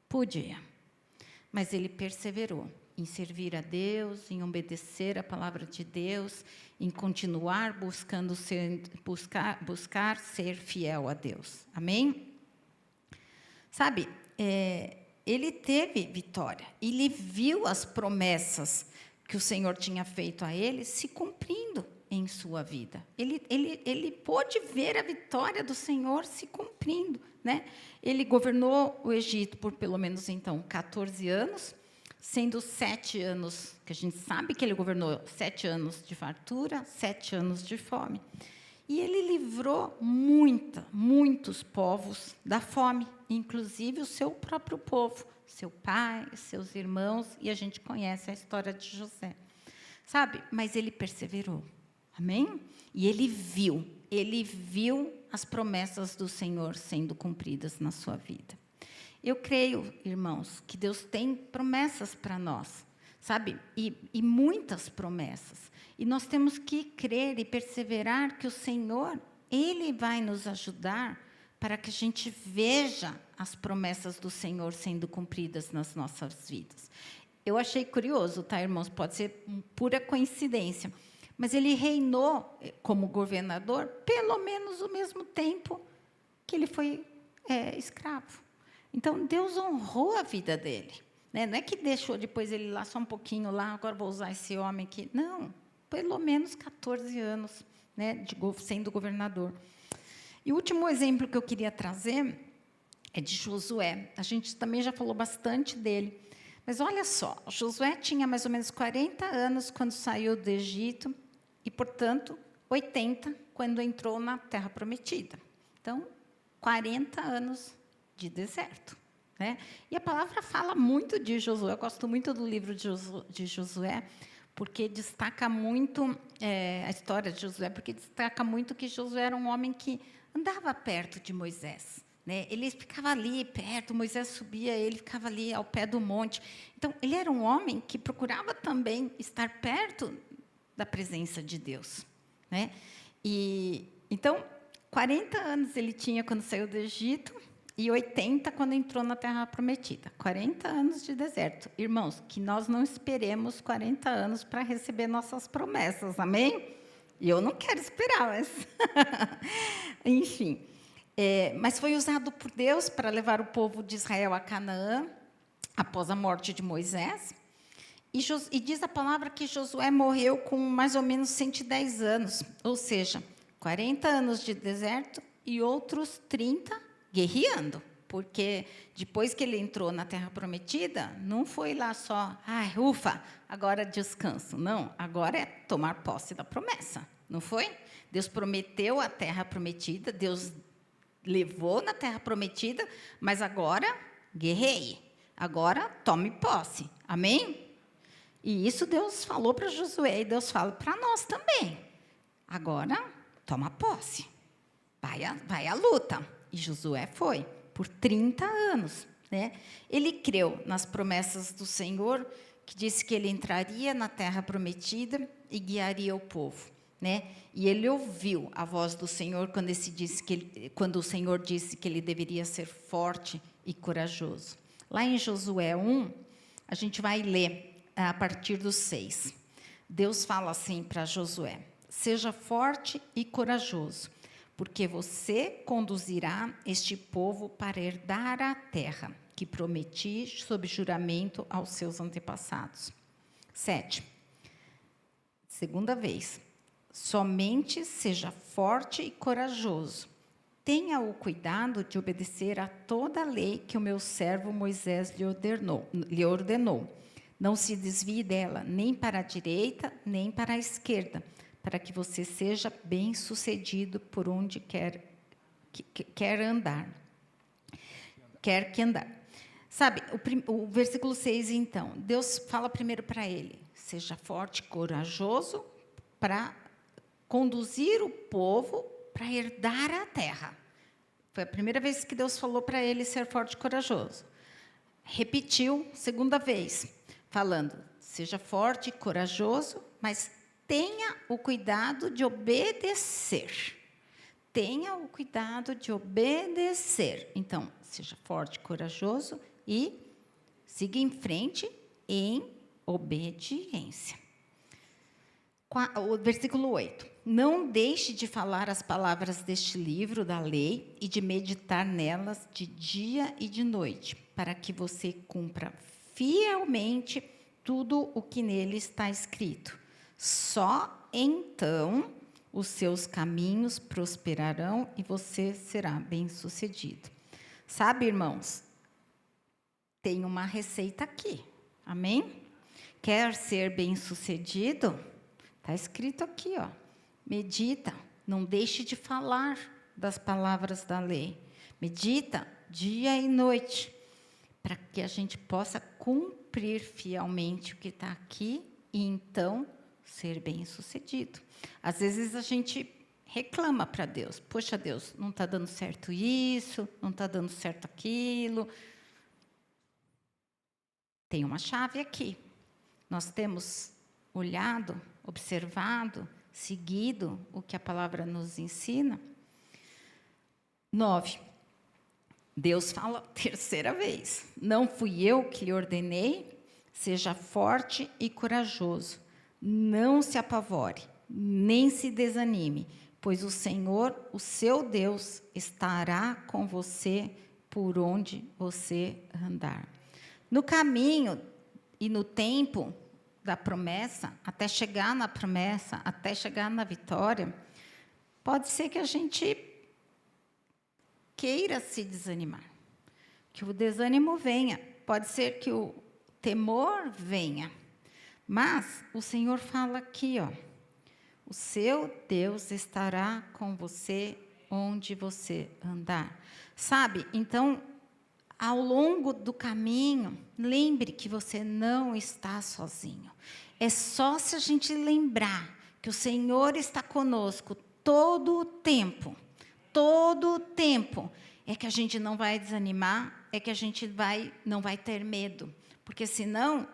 Podia. Mas ele perseverou em servir a Deus, em obedecer a palavra de Deus, em continuar buscar ser fiel a Deus. Amém? Sabe, ele teve vitória. Ele viu as promessas que o Senhor tinha feito a ele se cumprindo em sua vida. Ele pôde ver a vitória do Senhor se cumprindo, né? Ele governou o Egito por pelo menos, então, 14 anos, sendo 7 anos, que a gente sabe que ele governou 7 anos de fartura, 7 anos de fome. E ele livrou muitos povos da fome, inclusive o seu próprio povo, seu pai, seus irmãos, e a gente conhece a história de José. Sabe? Mas ele perseverou. Amém? E ele viu as promessas do Senhor sendo cumpridas na sua vida. Eu creio, irmãos, que Deus tem promessas para nós, sabe? E muitas promessas. E nós temos que crer e perseverar que o Senhor, Ele vai nos ajudar para que a gente veja as promessas do Senhor sendo cumpridas nas nossas vidas. Eu achei curioso, tá, irmãos? Pode ser pura coincidência, mas ele reinou como governador pelo menos o mesmo tempo que ele foi escravo. Então, Deus honrou a vida dele, né? Não é que deixou depois ele lá só um pouquinho lá, agora vou usar esse homem aqui. Não, pelo menos 14 anos, né, sendo governador. E o último exemplo que eu queria trazer é de Josué. A gente também já falou bastante dele. Mas olha só, Josué tinha mais ou menos 40 anos quando saiu do Egito e, portanto, 80 quando entrou na Terra Prometida. Então, 40 anos de deserto, né? E a palavra fala muito de Josué. Eu gosto muito do livro de Josué, porque destaca muito a história de Josué, porque destaca muito que Josué era um homem que andava perto de Moisés, né? Ele ficava ali perto, Moisés subia, ele ficava ali ao pé do monte. Então, ele era um homem que procurava também estar perto da presença de Deus, né? E então, 40 anos ele tinha quando saiu do Egito e 80 quando entrou na Terra Prometida. 40 anos de deserto. Irmãos, que nós não esperemos 40 anos para receber nossas promessas, amém? E eu não quero esperar, mas... Enfim. Mas foi usado por Deus para levar o povo de Israel a Canaã, após a morte de Moisés. E diz a palavra que Josué morreu com mais ou menos 110 anos, ou seja, 40 anos de deserto e outros 30 guerreando, porque depois que ele entrou na Terra Prometida, não foi lá só, ufa, agora descanso. Não, agora é tomar posse da promessa, não foi? Deus prometeu a Terra Prometida, Deus levou na Terra Prometida, mas agora guerreie, agora tome posse, amém? E isso Deus falou para Josué e Deus fala para nós também. Agora, toma posse, vai à luta. E Josué foi, por 30 anos. Né? Ele creu nas promessas do Senhor, que disse que ele entraria na Terra Prometida e guiaria o povo. Né? E ele ouviu a voz do Senhor quando o Senhor disse que ele deveria ser forte e corajoso. Lá em Josué 1, a gente vai ler a partir do 6. Deus fala assim para Josué: seja forte e corajoso, porque você conduzirá este povo para herdar a terra que prometi sob juramento aos seus antepassados. 7. Segunda vez. Somente seja forte e corajoso. Tenha o cuidado de obedecer a toda a lei que o meu servo Moisés lhe ordenou. Não se desvie dela, nem para a direita, nem para a esquerda, para que você seja bem-sucedido por onde quer andar. Quer que andar. Sabe, o versículo 6, então, Deus fala primeiro para ele: seja forte e corajoso para conduzir o povo para herdar a terra. Foi a primeira vez que Deus falou para ele ser forte e corajoso. Repetiu, segunda vez, falando: seja forte e corajoso, mas tenha o cuidado de obedecer. tenha o cuidado de obedecer. Então, seja forte, corajoso e siga em frente em obediência. O versículo 8. Não deixe de falar as palavras deste livro da lei e de meditar nelas de dia e de noite, para que você cumpra fielmente tudo o que nele está escrito. Só então os seus caminhos prosperarão e você será bem-sucedido. Sabe, irmãos, tem uma receita aqui. Amém? Quer ser bem-sucedido? Está escrito aqui, ó. Medita, não deixe de falar das palavras da lei. Medita dia e noite, para que a gente possa cumprir fielmente o que está aqui e então ser bem-sucedido. Às vezes a gente reclama para Deus. Poxa, Deus, não está dando certo isso, não está dando certo aquilo. Tem uma chave aqui. Nós temos olhado, observado, seguido o que a palavra nos ensina. 9. Deus fala terceira vez. Não fui eu que lhe ordenei? Seja forte e corajoso. Não se apavore, nem se desanime, pois o Senhor, o seu Deus, estará com você por onde você andar. No caminho e no tempo da promessa, até chegar na promessa, até chegar na vitória, pode ser que a gente queira se desanimar, que o desânimo venha, pode ser que o temor venha, mas o Senhor fala aqui, ó, o seu Deus estará com você onde você andar. Sabe, então, ao longo do caminho, lembre que você não está sozinho. É só se a gente lembrar que o Senhor está conosco todo o tempo, é que a gente não vai desanimar, é que a gente não vai ter medo, porque senão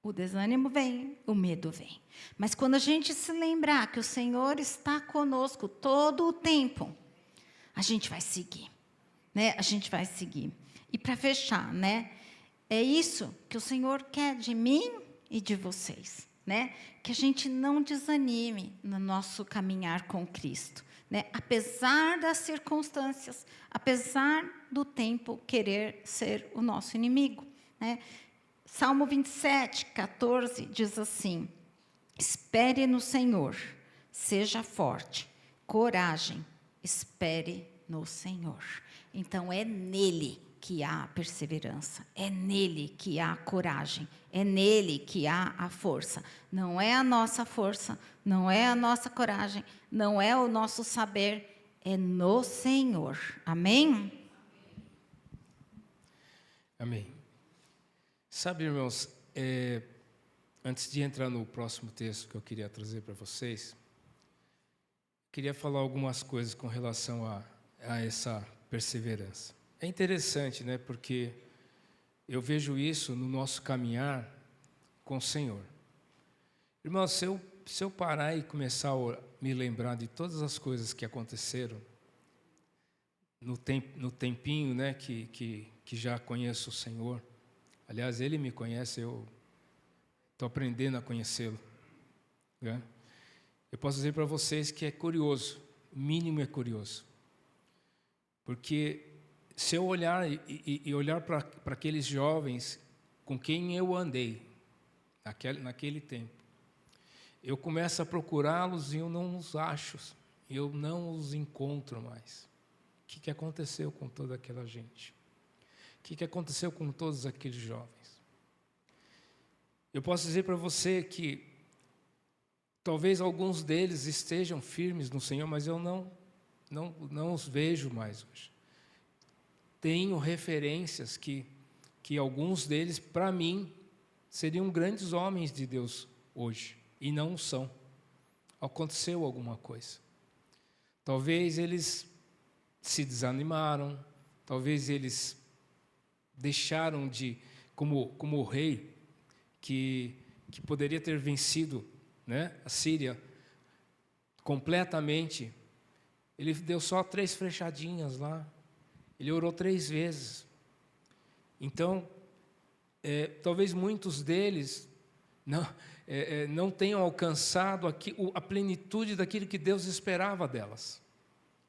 o desânimo vem, o medo vem. Mas quando a gente se lembrar que o Senhor está conosco todo o tempo, a gente vai seguir, né? A gente vai seguir. E para fechar, né? É isso que o Senhor quer de mim e de vocês, né? Que a gente não desanime no nosso caminhar com Cristo, né? Apesar das circunstâncias, apesar do tempo querer ser o nosso inimigo, né? Salmo 27, 14 diz assim: espere no Senhor, seja forte, coragem, espere no Senhor. Então, é nele que há a perseverança, é nele que há a coragem, é nele que há a força. Não é a nossa força, não é a nossa coragem, não é o nosso saber, é no Senhor. Amém? Amém. Sabe, irmãos, antes de entrar no próximo texto que eu queria trazer para vocês, queria falar algumas coisas com relação a essa perseverança. É interessante, né? Porque eu vejo isso no nosso caminhar com o Senhor. Irmãos, se eu parar e começar a me lembrar de todas as coisas que aconteceram no tempinho, né, que já conheço o Senhor. Aliás, Ele me conhece, eu estou aprendendo a conhecê-lo, né? Eu posso dizer para vocês que é curioso, o mínimo é curioso. Porque se eu olhar e olhar para aqueles jovens com quem eu andei naquele tempo, eu começo a procurá-los e eu não os acho, eu não os encontro mais. O que aconteceu com toda aquela gente? O que aconteceu com todos aqueles jovens? Eu posso dizer para você que talvez alguns deles estejam firmes no Senhor, mas eu não os vejo mais hoje. Tenho referências que alguns deles, para mim, seriam grandes homens de Deus hoje, e não são. Aconteceu alguma coisa. Talvez eles se desanimaram, talvez eles deixaram de, como o rei, que poderia ter vencido, né, a Síria completamente, Ele deu só 3 flechadinhas lá. Ele orou 3 vezes. Então, talvez muitos deles não tenham alcançado a plenitude daquilo que Deus esperava delas.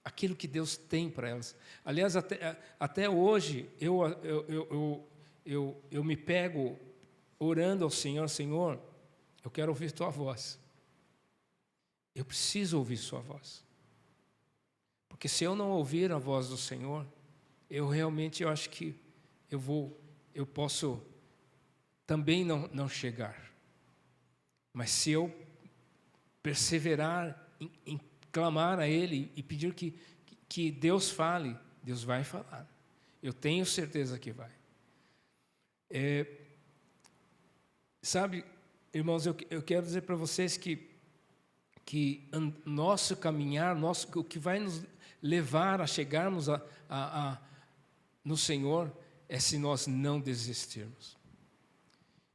Aquilo que Deus tem para elas. Aliás, até hoje, eu me pego orando ao Senhor: Senhor, eu quero ouvir Tua voz. Eu preciso ouvir Sua voz. Porque se eu não ouvir a voz do Senhor, eu acho que eu posso também não chegar. Mas se eu perseverar em clamar a Ele e pedir que Deus fale, Deus vai falar. Eu tenho certeza que vai. Sabe, irmãos, eu quero dizer para vocês que nosso caminhar, o que vai nos levar a chegarmos no Senhor é se nós não desistirmos.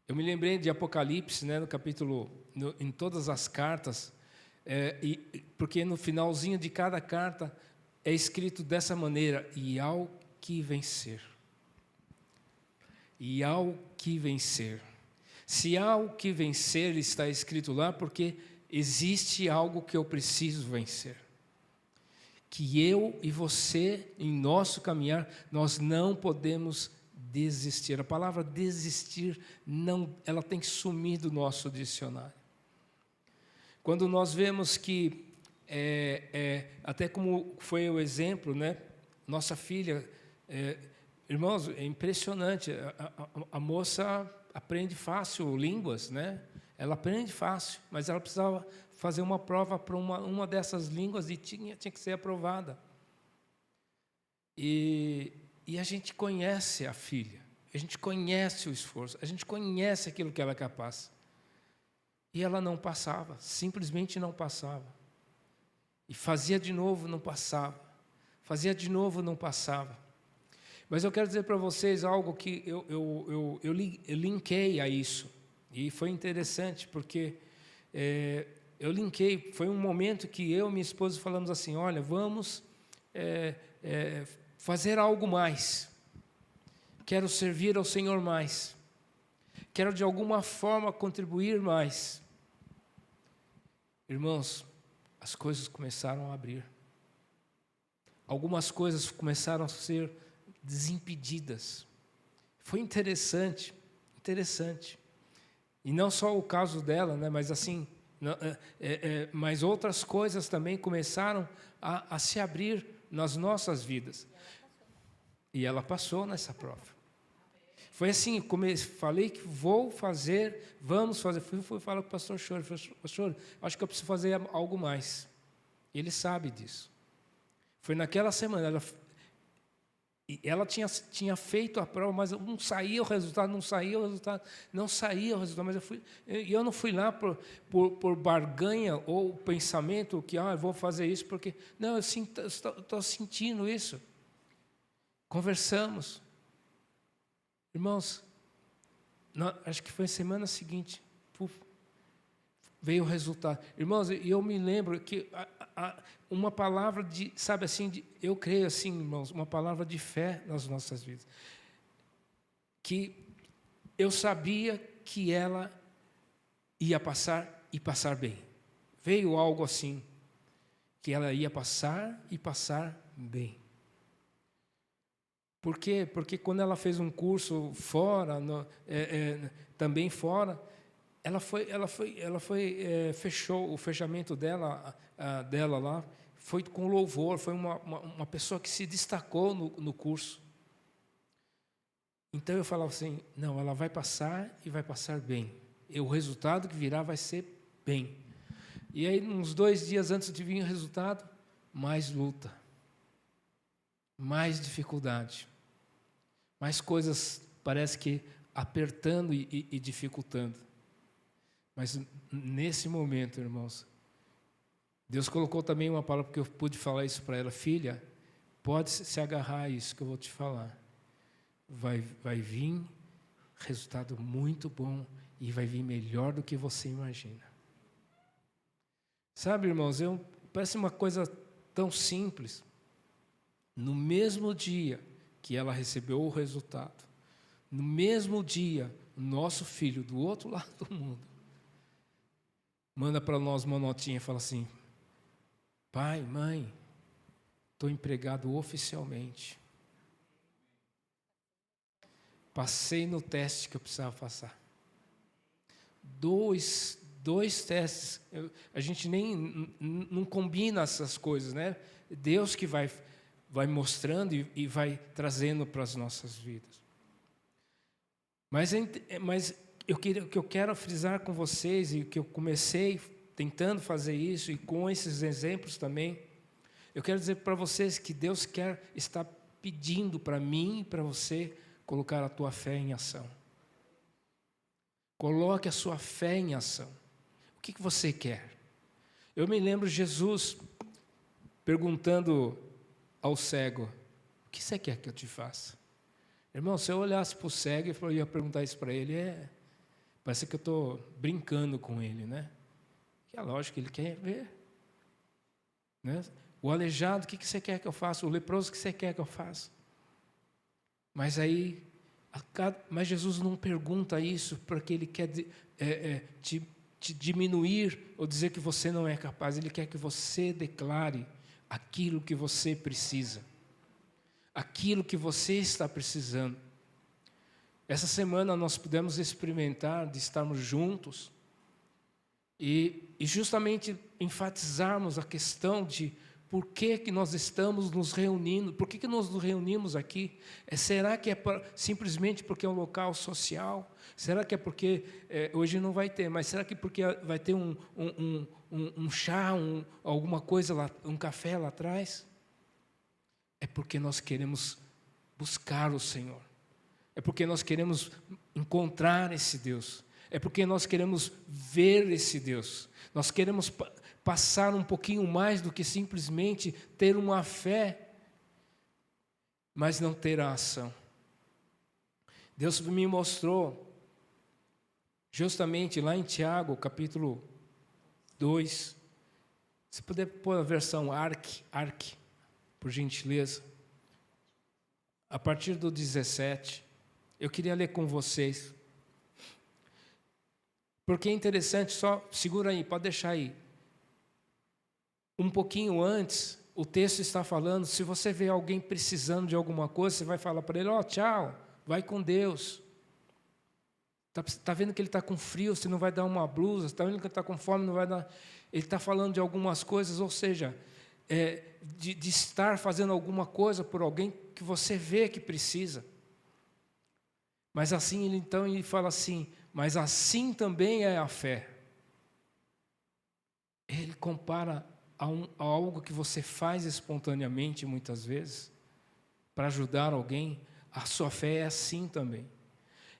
Eu me lembrei de Apocalipse, né, no capítulo, em todas as cartas, porque no finalzinho de cada carta é escrito dessa maneira: e ao que vencer. E ao que vencer. Se há o que vencer está escrito lá, porque existe algo que eu preciso vencer. Que eu e você, em nosso caminhar, nós não podemos desistir. A palavra desistir, ela tem que sumir do nosso dicionário. Quando nós vemos que, até como foi o exemplo, né? Nossa filha, irmãos, é impressionante, a moça aprende fácil línguas, né? Ela aprende fácil, mas ela precisava fazer uma prova para uma dessas línguas e tinha que ser aprovada. E a gente conhece a filha, a gente conhece o esforço, a gente conhece aquilo que ela é capaz. E ela não passava, simplesmente não passava. E fazia de novo, não passava. Fazia de novo, não passava. Mas eu quero dizer para vocês algo que eu linkei a isso. E foi interessante, porque eu linkei, foi um momento que eu e minha esposa falamos assim: olha, vamos fazer algo mais. Quero servir ao Senhor mais. Quero de alguma forma contribuir mais. Irmãos, as coisas começaram a abrir. Algumas coisas começaram a ser desimpedidas. Foi interessante. E não só o caso dela, né, mas assim, mas outras coisas também começaram a se abrir nas nossas vidas. E ela passou nessa prova. Foi assim, falei que vamos fazer. Fui falar com o pastor Choro. Pastor, acho que eu preciso fazer algo mais. Ele sabe disso. Foi naquela semana, ela tinha feito a prova, mas não saía o resultado, mas eu não fui lá por barganha ou pensamento que eu vou fazer isso, porque, não, eu estou sentindo isso. Conversamos. Irmãos, acho que foi a semana seguinte, veio o resultado. Irmãos, eu me lembro que uma palavra eu creio assim, irmãos, uma palavra de fé nas nossas vidas. Que eu sabia que ela ia passar e passar bem. Veio algo assim, que ela ia passar e passar bem. Por quê? Porque quando ela fez um curso fora, também fora, ela fechou o fechamento dela lá, foi com louvor, foi uma pessoa que se destacou no curso. Então eu falava assim: não, ela vai passar e vai passar bem. E o resultado que virá vai ser bem. E aí, uns 2 dias antes de vir o resultado, mais luta, mais dificuldade, mais coisas, parece que apertando e dificultando. Mas nesse momento, irmãos, Deus colocou também uma palavra, porque eu pude falar isso para ela: filha, pode se agarrar a isso que eu vou te falar. Vai vir resultado muito bom e vai vir melhor do que você imagina. Sabe, irmãos, parece uma coisa tão simples. No mesmo dia que ela recebeu o resultado, no mesmo dia, nosso filho do outro lado do mundo manda para nós uma notinha e fala assim: pai, mãe, estou empregado oficialmente. Passei no teste que eu precisava passar. Dois testes. A gente nem não combina essas coisas, né? Deus que vai mostrando e vai trazendo para as nossas vidas. Mas o que eu quero frisar com vocês, e que eu comecei tentando fazer isso, e com esses exemplos também, eu quero dizer para vocês que Deus está pedindo para mim e para você colocar a tua fé em ação. Coloque a sua fé em ação. O que você quer? Eu me lembro Jesus perguntando ao cego: o que você quer que eu te faça? Irmão, se eu olhasse para o cego e eu ia perguntar isso para ele, parece que eu estou brincando com ele, né? É lógico que ele quer ver. Né? O aleijado, o que você quer que eu faça? O leproso, o que você quer que eu faça? Mas mas Jesus não pergunta isso porque Ele quer te diminuir ou dizer que você não é capaz. Ele quer que você declare aquilo que você precisa, aquilo que você está precisando. Essa semana nós pudemos experimentar de estarmos juntos e justamente enfatizarmos a questão de por que nós estamos nos reunindo, por que nós nos reunimos aqui? Será que é simplesmente porque é um local social? Será que é porque, hoje não vai ter, mas será que porque vai ter um chá, alguma coisa lá, um café lá atrás? É porque nós queremos buscar o Senhor. É porque nós queremos encontrar esse Deus. É porque nós queremos ver esse Deus. Nós queremos passar um pouquinho mais do que simplesmente ter uma fé, mas não ter a ação. Deus me mostrou, justamente lá em Tiago, capítulo 2, se puder pôr a versão ARC, por gentileza, a partir do 17, eu queria ler com vocês, porque é interessante, só segura aí, pode deixar aí. Um pouquinho antes, o texto está falando, se você vê alguém precisando de alguma coisa, você vai falar para ele: tchau, vai com Deus. Está vendo que ele está com frio, você não vai dar uma blusa, está vendo que ele está com fome, não vai dar. Ele está falando de algumas coisas, ou seja, de estar fazendo alguma coisa por alguém que você vê que precisa. Mas assim, ele fala assim, mas assim também é a fé. Ele compara a algo que você faz espontaneamente, muitas vezes, para ajudar alguém. A sua fé é assim também.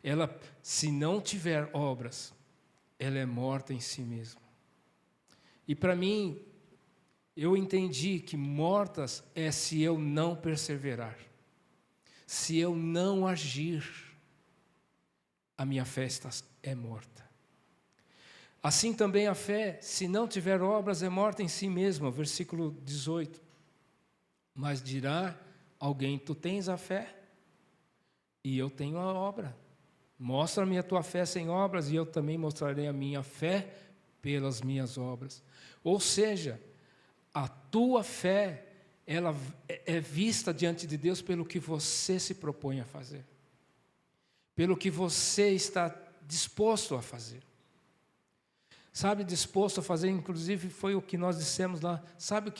Ela, se não tiver obras, ela é morta em si mesma. E para mim, eu entendi que mortas é se eu não perseverar, se eu não agir, a minha fé é morta. Assim também a fé, se não tiver obras, é morta em si mesma. Versículo 18. Mas dirá alguém: tu tens a fé e eu tenho a obra. Mostra-me a tua fé sem obras e eu também mostrarei a minha fé pelas minhas obras. Ou seja, a tua fé, ela é vista diante de Deus pelo que você se propõe a fazer, pelo que você está disposto a fazer. Sabe, disposto a fazer, inclusive foi o que nós dissemos lá. Sabe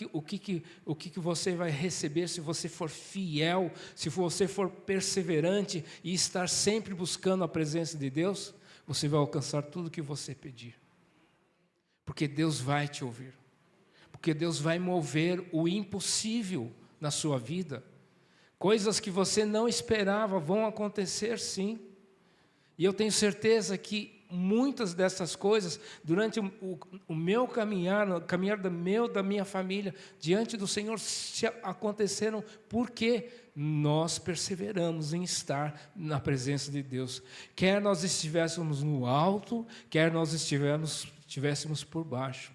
o que você vai receber se você for fiel, se você for perseverante e estar sempre buscando a presença de Deus? Você vai alcançar tudo o que você pedir. Porque Deus vai te ouvir. Porque Deus vai mover o impossível na sua vida. Coisas que você não esperava vão acontecer, sim. E eu tenho certeza que muitas dessas coisas, durante o meu caminhar, o caminhar da minha família, diante do Senhor, aconteceram porque nós perseveramos em estar na presença de Deus. Quer nós estivéssemos no alto, quer nós estivéssemos por baixo.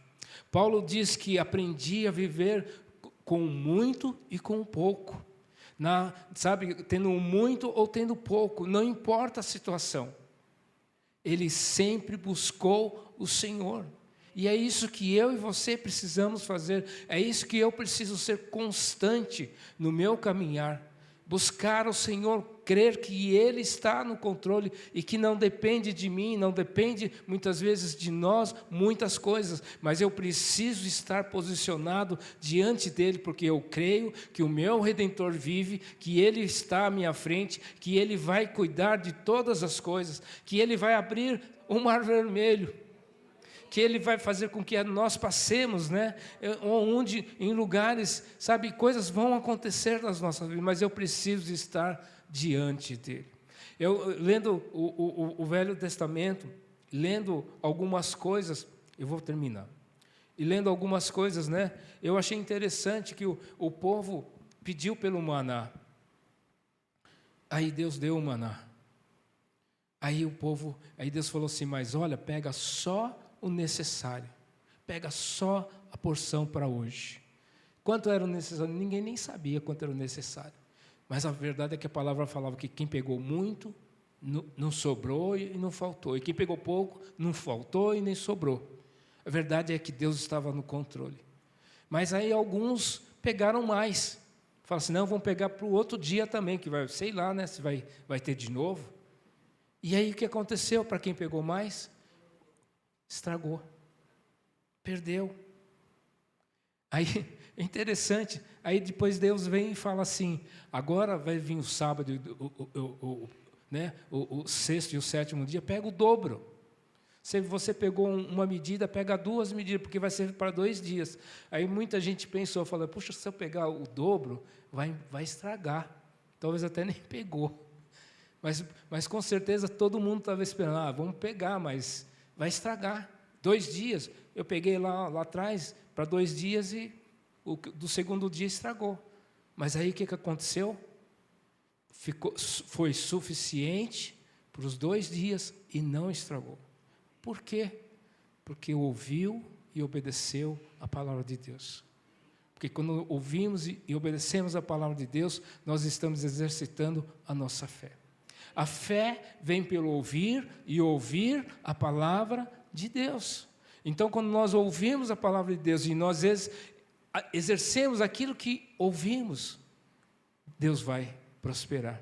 Paulo diz que aprendi a viver com o muito e com o pouco. Sabe, tendo muito ou tendo pouco, não importa a situação. Ele sempre buscou o Senhor. E é isso que eu e você precisamos fazer. É isso que eu preciso ser constante no meu caminhar. Buscar o Senhor, crer que Ele está no controle e que não depende de mim, não depende muitas vezes de nós, muitas coisas, mas eu preciso estar posicionado diante dEle, porque eu creio que o meu Redentor vive, que Ele está à minha frente, que Ele vai cuidar de todas as coisas, que Ele vai abrir o mar vermelho, que Ele vai fazer com que nós passemos, né? Onde, em lugares, sabe, coisas vão acontecer nas nossas vidas, mas eu preciso estar diante dEle. Eu, lendo o Velho Testamento, lendo algumas coisas, eu vou terminar, e lendo algumas coisas, né? Eu achei interessante que o povo pediu pelo maná, aí Deus deu o maná, aí Deus falou assim, mas olha, pega só o necessário, pega só a porção para hoje. Quanto era o necessário? Ninguém nem sabia quanto era o necessário, mas a verdade é que a palavra falava que quem pegou muito, não sobrou e não faltou, e quem pegou pouco, não faltou e nem sobrou. A verdade é que Deus estava no controle, mas aí alguns pegaram mais, falaram assim, não, vamos pegar para o outro dia também, que vai, sei lá, né, se vai ter de novo. E aí o que aconteceu para quem pegou mais? Estragou, perdeu. Aí é interessante, aí depois Deus vem e fala assim, agora vai vir o sábado, o sexto e o sétimo dia, pega o dobro. Se você pegou uma medida, pega 2 medidas, porque vai ser para 2 dias. Aí muita gente pensou, falou, puxa, se eu pegar o dobro, vai estragar. Talvez até nem pegou. Mas com certeza todo mundo estava esperando, vamos pegar, mas vai estragar. 2 dias, eu peguei lá atrás para 2 dias e do segundo dia estragou. Mas aí o que aconteceu? Foi suficiente para os 2 dias e não estragou. Por quê? Porque ouviu e obedeceu a palavra de Deus. Porque quando ouvimos e obedecemos a palavra de Deus, nós estamos exercitando a nossa fé. A fé vem pelo ouvir e ouvir a palavra de Deus. Então, quando nós ouvimos a palavra de Deus e nós exercemos aquilo que ouvimos, Deus vai prosperar.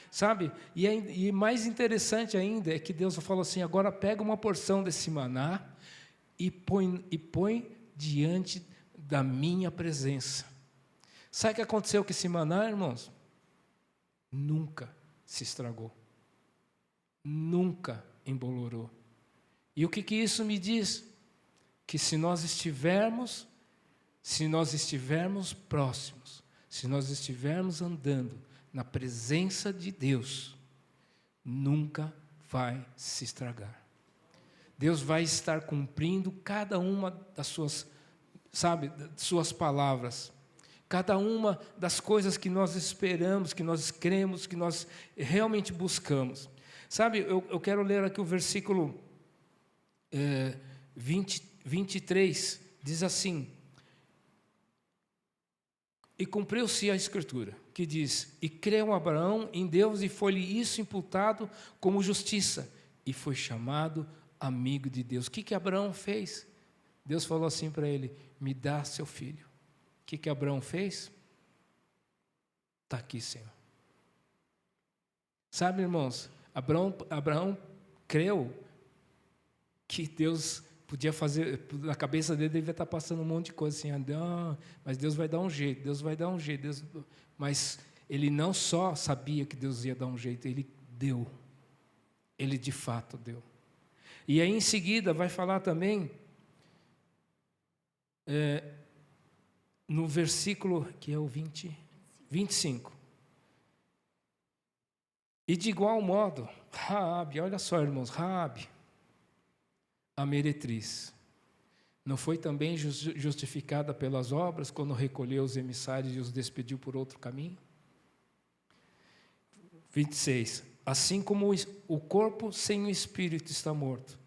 Sabe? E mais interessante ainda é que Deus falou assim, agora pega uma porção desse maná e põe diante da minha presença. Sabe o que aconteceu com esse maná, irmãos? Nunca se estragou. Nunca embolorou. E o que isso me diz? Que se nós estivermos próximos, se nós estivermos andando na presença de Deus, nunca vai se estragar. Deus vai estar cumprindo cada uma das suas palavras, cada uma das coisas que nós esperamos, que nós cremos, que nós realmente buscamos. Sabe, eu quero ler aqui o versículo 23, diz assim, e cumpriu-se a Escritura, que diz, e creu Abraão em Deus e foi-lhe isso imputado como justiça, e foi chamado amigo de Deus. O que Abraão fez? Deus falou assim para ele, me dá seu filho. O que Abraão fez? Está aqui, Senhor. Sabe, irmãos, Abraão creu que Deus podia fazer, na cabeça dele devia estar passando um monte de coisa assim, mas Deus vai dar um jeito, Deus vai dar um jeito. Mas ele não só sabia que Deus ia dar um jeito, ele deu. Ele de fato deu. E aí em seguida vai falar também, no versículo, que é o 25. E de igual modo, Raabe, olha só, irmãos, Raabe, a meretriz, não foi também justificada pelas obras quando recolheu os emissários e os despediu por outro caminho? 26. Assim como o corpo sem o espírito está morto,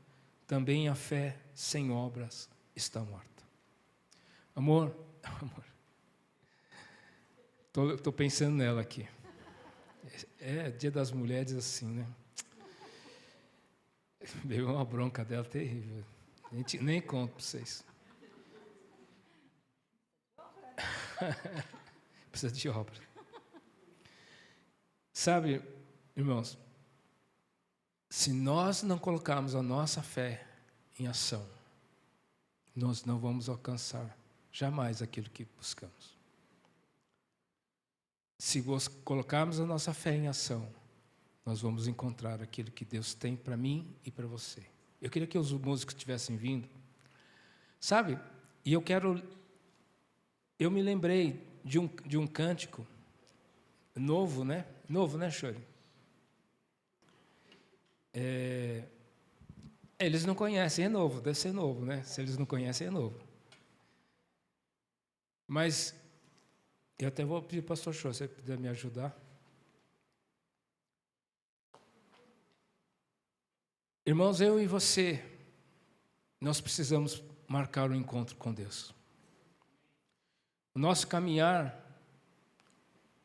também a fé sem obras está morta. Amor, Tô pensando nela aqui. É Dia das Mulheres assim, né? Deu uma bronca dela terrível. A gente nem conta para vocês. Precisa de obra. Sabe, irmãos, se nós não colocarmos a nossa fé em ação, nós não vamos alcançar jamais aquilo que buscamos. Se colocarmos a nossa fé em ação, nós vamos encontrar aquilo que Deus tem para mim e para você. Eu queria que os músicos tivessem vindo. Sabe? E eu me lembrei de um cântico novo, né? Novo, né, Chori? Eles não conhecem, é novo, deve ser novo, né? Se eles não conhecem, é novo. Mas eu até vou pedir para o pastor Chori, se ele puder me ajudar. Irmãos, eu e você, nós precisamos marcar um encontro com Deus. O nosso caminhar,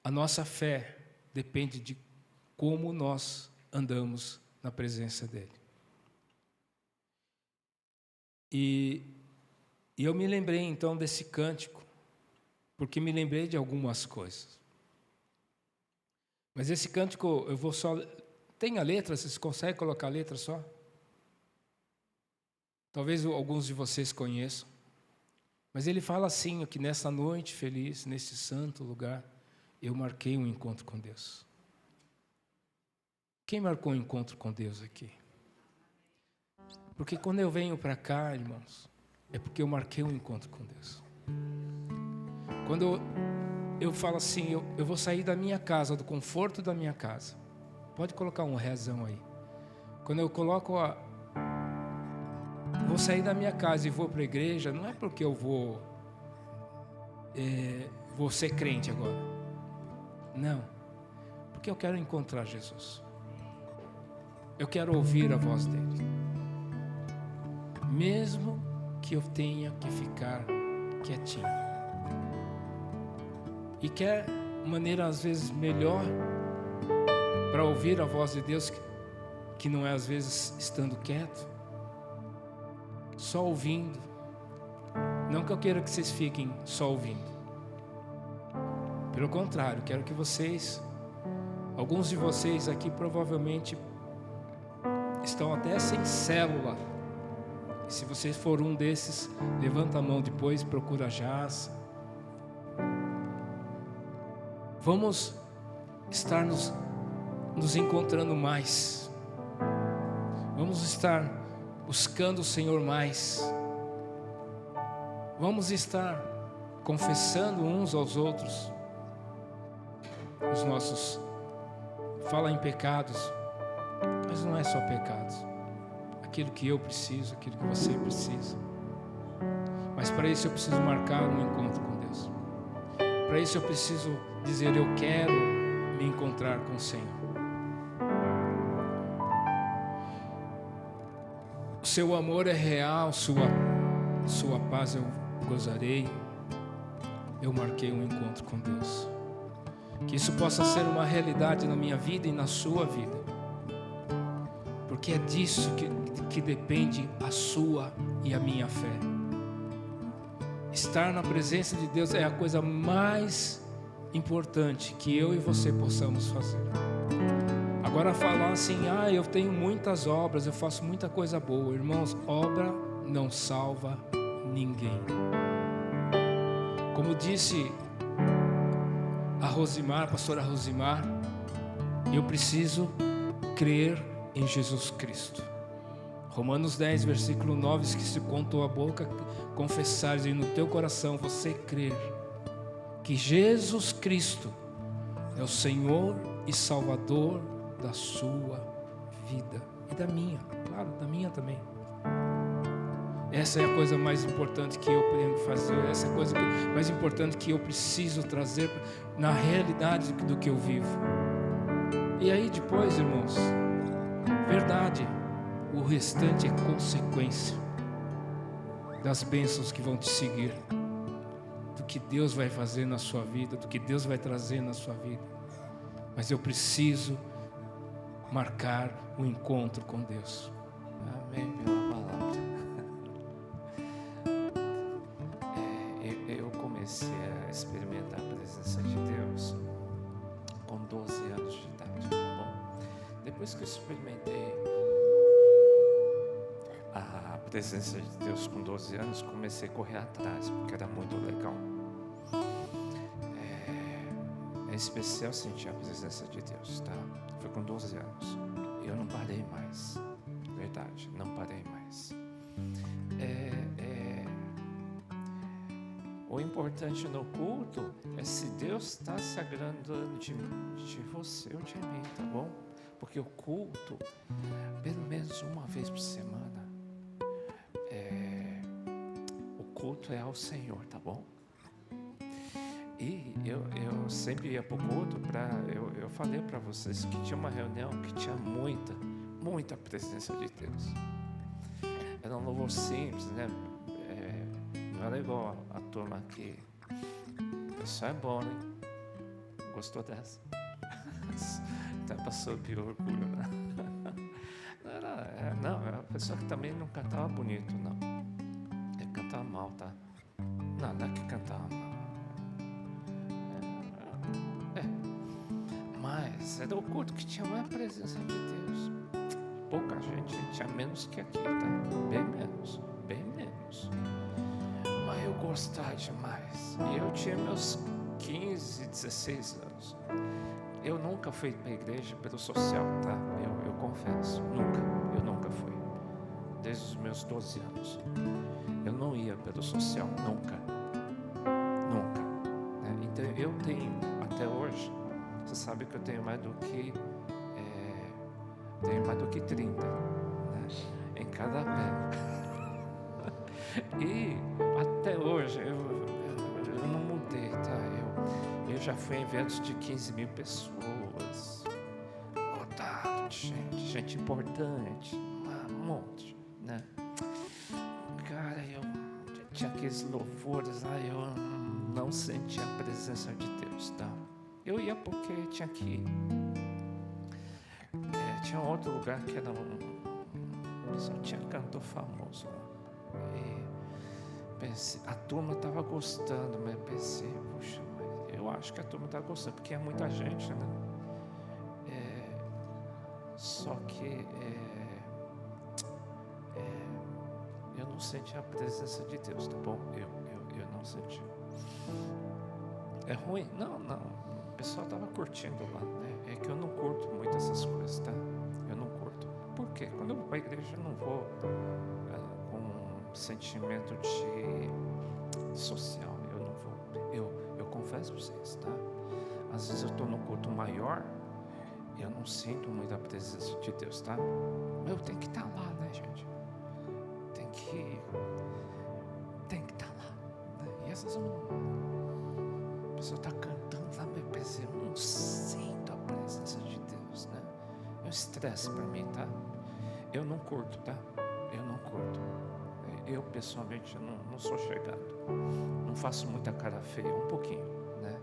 a nossa fé, depende de como nós andamos na presença dEle. E eu me lembrei então desse cântico, porque me lembrei de algumas coisas. Mas esse cântico, eu vou só... Tem a letra? Vocês conseguem colocar a letra só? Talvez alguns de vocês conheçam. Mas ele fala assim, que nessa noite feliz, nesse santo lugar, eu marquei um encontro com Deus. Quem marcou um encontro com Deus aqui? Porque quando eu venho para cá, irmãos, é porque eu marquei um encontro com Deus. Quando eu falo assim, eu vou sair da minha casa, do conforto da minha casa. Pode colocar um rezão aí. Quando eu coloco vou sair da minha casa e vou para a igreja, não é porque eu vou ser crente agora. Não. Porque eu quero encontrar Jesus. Eu quero ouvir a voz dele. Mesmo que eu tenha que ficar quietinho. E quer maneira às vezes melhor para ouvir a voz de Deus, que não é às vezes estando quieto, só ouvindo. Não que eu queira que vocês fiquem só ouvindo. Pelo contrário, quero que vocês, alguns de vocês aqui provavelmente estão até sem célula. E se vocês for um desses, levanta a mão depois, procura a Jaz. Vamos estar nos encontrando mais. Vamos estar buscando o Senhor mais. Vamos estar confessando uns aos outros os nossos... Fala em pecados, mas não é só pecados. Aquilo que eu preciso, aquilo que você precisa. Mas para isso eu preciso marcar um encontro com Deus. Para isso eu preciso dizer, eu quero me encontrar com o Senhor. O seu amor é real, sua paz eu gozarei. Eu marquei um encontro com Deus. Que isso possa ser uma realidade na minha vida e na sua vida. Porque é disso que depende a sua e a minha fé. Estar na presença de Deus é a coisa mais importante que eu e você possamos fazer. Agora falar assim, eu tenho muitas obras, eu faço muita coisa boa. Irmãos, obra não salva ninguém. Como disse a Rosimar, a pastora Rosimar, eu preciso crer em Jesus Cristo. Romanos 10, versículo 9, diz que se com tua boca confessares e no teu coração você crer que Jesus Cristo é o Senhor e Salvador da sua vida e da minha, claro, da minha também. Essa é a coisa mais importante que eu tenho que fazer, essa é a coisa mais importante que eu preciso trazer na realidade do que eu vivo. E aí depois, irmãos, verdade, o restante é consequência das bênçãos que vão te seguir. do que Deus vai fazer na sua vida, do que Deus vai trazer na sua vida. Mas eu preciso marcar o encontro com Deus. Amém pela palavra. Eu comecei a experimentar a presença de Deus com 12 anos de idade, tá bom? Depois que eu experimentei a presença de Deus com 12 anos, comecei a correr atrás, porque era muito legal. É especial sentir a presença de Deus, tá? Foi com 12 anos. Eu não parei mais. Verdade, não parei mais. O importante no culto é se Deus está se agradando de você ou de mim, tá bom? Porque o culto, pelo menos uma vez por semana, o culto é ao Senhor, tá bom? E eu sempre ia para o culto eu falei para vocês que tinha uma reunião que tinha muita presença de Deus. Era um louvor simples, né? Não era igual a turma aqui. Isso é bom, né? Gostou dessa? Até passou de orgulho, né? Não, a pessoa que também não cantava bonito, não. Ele cantava mal, tá? Não é que cantava mal. Mas era o culto que tinha mais presença de Deus. Pouca gente tinha menos que aqui, tá? Bem menos. Mas eu gostava demais. E eu tinha meus 15, 16 anos. Eu nunca fui para a igreja pelo social, tá? Eu confesso, eu nunca fui. Desde os meus 12 anos. Eu não ia pelo social, nunca. Né? Então eu tenho, até hoje, você sabe que eu tenho mais do que 30, né? Em cada pé. E até hoje eu não mudei, tá? Eu já fui em eventos de 15 mil pessoas, lotado de gente importante, um monte, né? Cara, eu tinha aqueles louvores lá, eu não sentia a presença de Deus, tá? Eu ia porque tinha que ir. Tinha outro lugar que era só tinha cantor famoso lá. E pensei, a turma estava gostando, mas pensei, puxa, mas eu acho que a turma está gostando, porque é muita gente, né? Só que eu não senti a presença de Deus, tá bom? Eu não senti. É ruim? Não. O pessoal estava curtindo lá, né? É que eu não curto muito essas coisas, tá? Eu não curto. Por quê? Quando eu vou para a igreja, eu não vou com sentimento de social. Eu não vou. Eu confesso para vocês, tá? Às vezes eu estou num culto maior e eu não sinto muito a presença de Deus, tá? Mas eu tenho que estar lá, né, gente? Tem que estar lá, né? E essas a pessoa está cantando lá, mas eu não sinto a presença de Deus, né? É um estresse para mim, tá? Eu não curto, tá? Eu não curto. Eu, pessoalmente, não sou chegado. Não faço muita cara feia, um pouquinho, né?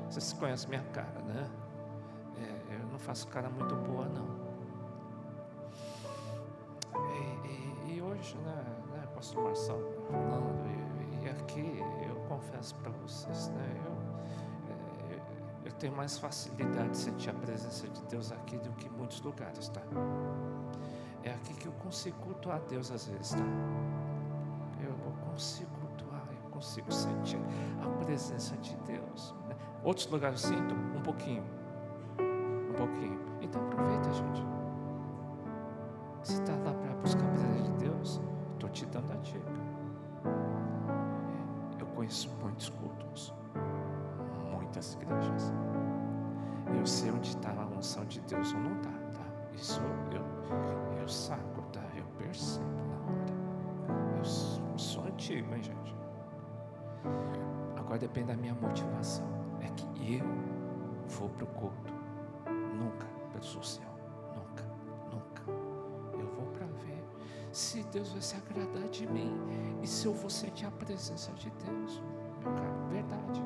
Vocês conhecem minha cara, né? Eu não faço cara muito boa, não. E hoje, né, pastor Marcelo falando, e aqui eu confesso para vocês, né? Eu tenho mais facilidade de sentir a presença de Deus aqui do que em muitos lugares, tá? É aqui que eu consigo cultuar a Deus às vezes, tá? Eu consigo cultuar, eu consigo sentir a presença de Deus, né? Outros lugares eu sinto um pouquinho. Então aproveita, gente. Se está lá para buscar a presença de Deus, estou te dando a dica. Eu conheço muitos cultos, muitas igrejas. Eu sei onde está a unção de Deus ou não está, tá? Isso eu saco, tá? Eu percebo na hora. Eu sou antigo, hein, gente? Agora depende da minha motivação. É que eu vou para o culto, nunca pelo social, nunca. Eu vou para ver se Deus vai se agradar de mim e se eu vou sentir a presença de Deus, meu caro, verdade.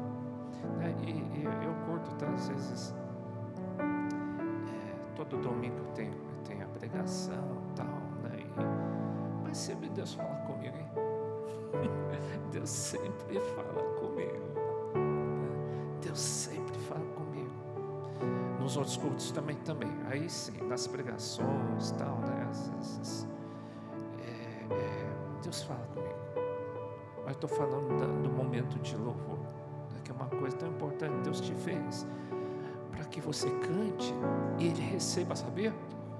Né? E eu curto, tá? Às vezes, todo domingo eu tenho a pregação e tal, né? Mas sempre Deus fala comigo, hein? Deus sempre fala comigo. Né? Deus sempre fala comigo. Nos outros cultos também. Aí sim, nas pregações e tal, né? Às vezes, Deus fala comigo. Mas estou falando do momento de louvor, né? Que é uma coisa tão importante que Deus te fez para que você cante e Ele receba, sabia?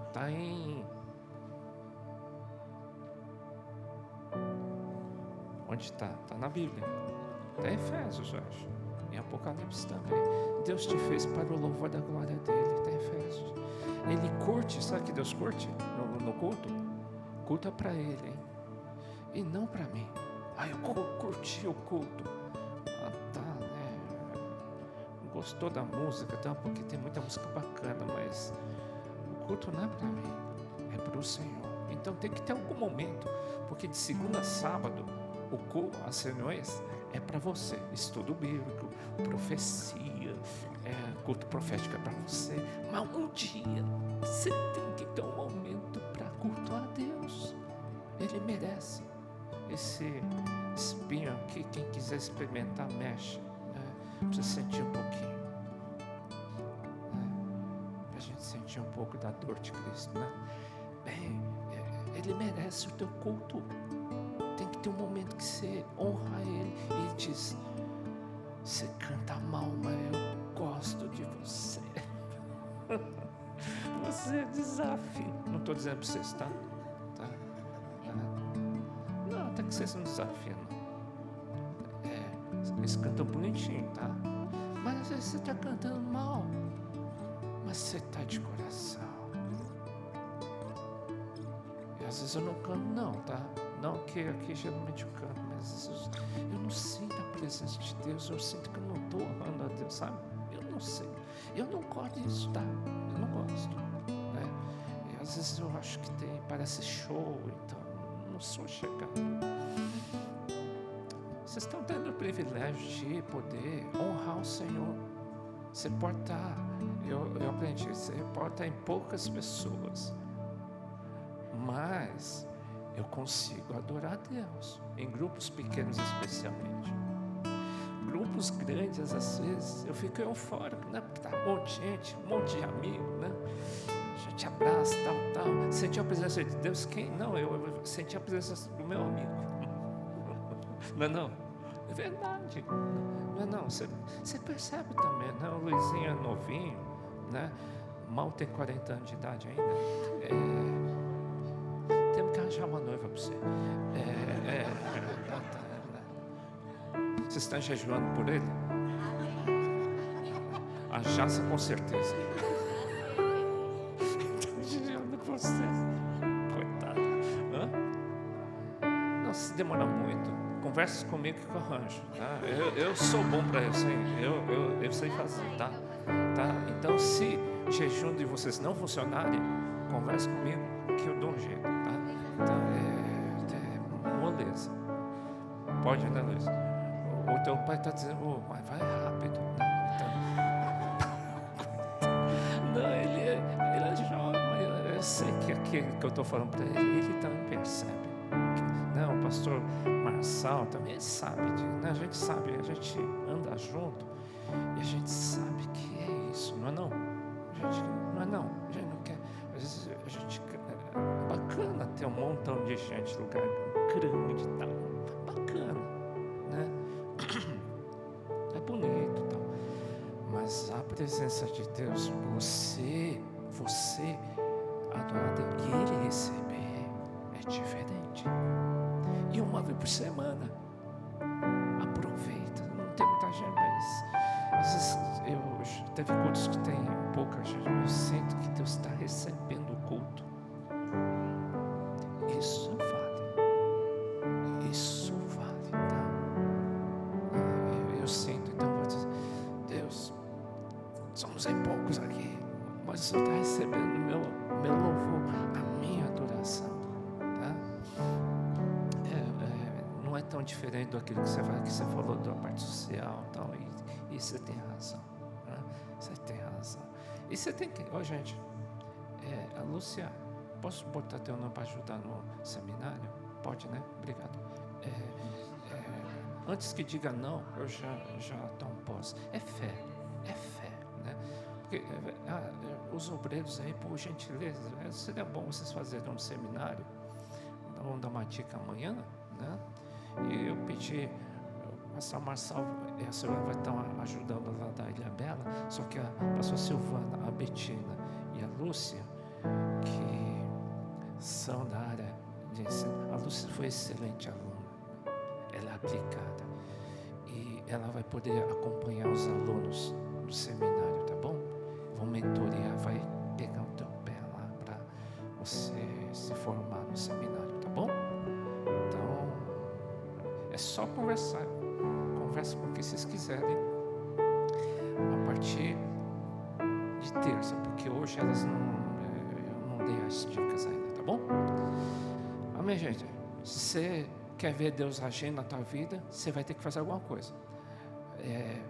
Está em... Onde está? Está na Bíblia. Está em Efésios, eu acho. Em Apocalipse também. Deus te fez para o louvor da glória dele. Está em Efésios. Ele curte, sabe que Deus curte no culto? Culto é para Ele, hein? E não para mim. Eu curti o culto. Tá, né? Gostou da música, tá? Porque tem muita música bacana, mas o culto não é para mim, é para o Senhor. Então tem que ter algum momento, porque de segunda a sábado, o culto, as reuniões, é para você. Estudo bíblico, profecia, culto profético é para você. Mas um dia, você tem que ter um momento para cultuar a Deus. Ele merece. Esse espinho aqui, quem quiser experimentar, mexe. Pra você sentir um pouquinho. Pra gente sentir um pouco da dor de Cristo, né? Bem, Ele merece o teu culto. Tem que ter um momento que você honra Ele e diz: você canta mal, mas eu gosto de você. Você é desafio. Não estou dizendo para vocês, tá? Não, até que vocês não desafiam, não. Eles cantam bonitinho, tá? Mas às vezes você está cantando mal. Mas você está de coração. E às vezes eu não canto, não, tá? Não que aqui geralmente eu canto, mas às vezes eu não sinto a presença de Deus. Eu sinto que eu não estou honrando a Deus, sabe? Eu não sei. Eu não gosto disso, tá? Eu não gosto, né? E às vezes eu acho que parece show, então não sou chegado. Vocês estão tendo o privilégio de poder honrar o Senhor. Você pode estar, eu aprendi, você pode estar em poucas pessoas, mas eu consigo adorar a Deus, em grupos pequenos especialmente. Grupos grandes, às vezes, eu fico eufórico, né? Porque tá um monte de gente, um monte de amigo, né? Já te abraça, tal. Senti a presença de Deus, quem? Não, eu senti a presença do meu amigo. Não, é verdade. Não, você percebe também, né? O Luizinho é novinho, né? Mal tem 40 anos de idade ainda. Temos que arranjar uma noiva para você. Você está jejuando por ele? A Jaça com certeza. Estou jejuando por você. Coitado. Não, se demora muito, converse comigo que eu arranjo, tá? Eu sou bom para isso, hein? Eu sei fazer, tá? Então, se jejum de vocês não funcionarem, converse comigo que eu dou um jeito, tá? Então, moleza. Pode, né, Luiz? O teu pai está dizendo, mas vai rápido. Não, ele é jovem, mas eu sei que aquele que eu estou falando para ele também percebe. Não, o pastor Marçal também sabe, né? A gente sabe, a gente anda junto e a gente sabe que é isso, não é não? A gente não quer, às vezes a gente, é bacana ter um montão de gente, lugar grande e tal, bacana, né? É bonito e tal, mas a presença de Deus, você adorar Deus e Ele receber é diferente. E uma vez por semana, aproveita. Não tem muita gente, mas às vezes teve cultos que tem pouca gente, mas eu sinto que Deus está recebendo o culto. Isso vale, tá? Eu sinto, então vou dizer, Deus, somos em poucos aqui, mas o Senhor está recebendo meu louvor, a minha adoração, tá? diferente daquilo que você falou da parte social e tal, e você tem razão, né? Você tem razão. E você tem que, gente, a Lúcia, posso botar teu nome para ajudar no seminário? Pode, né? Obrigado. Antes que diga não, eu já tomo posse. É fé, né? Porque os obreiros aí, por gentileza, seria bom vocês fazerem um seminário. Vamos dar uma dica amanhã, né? E eu pedi, a pastor Marçal, a Silvana vai estar ajudando lá da Ilha Bela, só que a pastor Silvana, a Betina e a Lúcia, que são da área de ensino. A Lúcia foi excelente aluna, ela é aplicada, e ela vai poder acompanhar os alunos do seminário, tá bom? Vão mentorear, vai pegar o teu pé lá para você se formar no seminário, tá bom? Então, é só conversar. Conversa com o que vocês quiserem a partir de terça, porque hoje eu não dei as dicas ainda, tá bom? Amém, gente? Se você quer ver Deus agir na tua vida, você vai ter que fazer alguma coisa.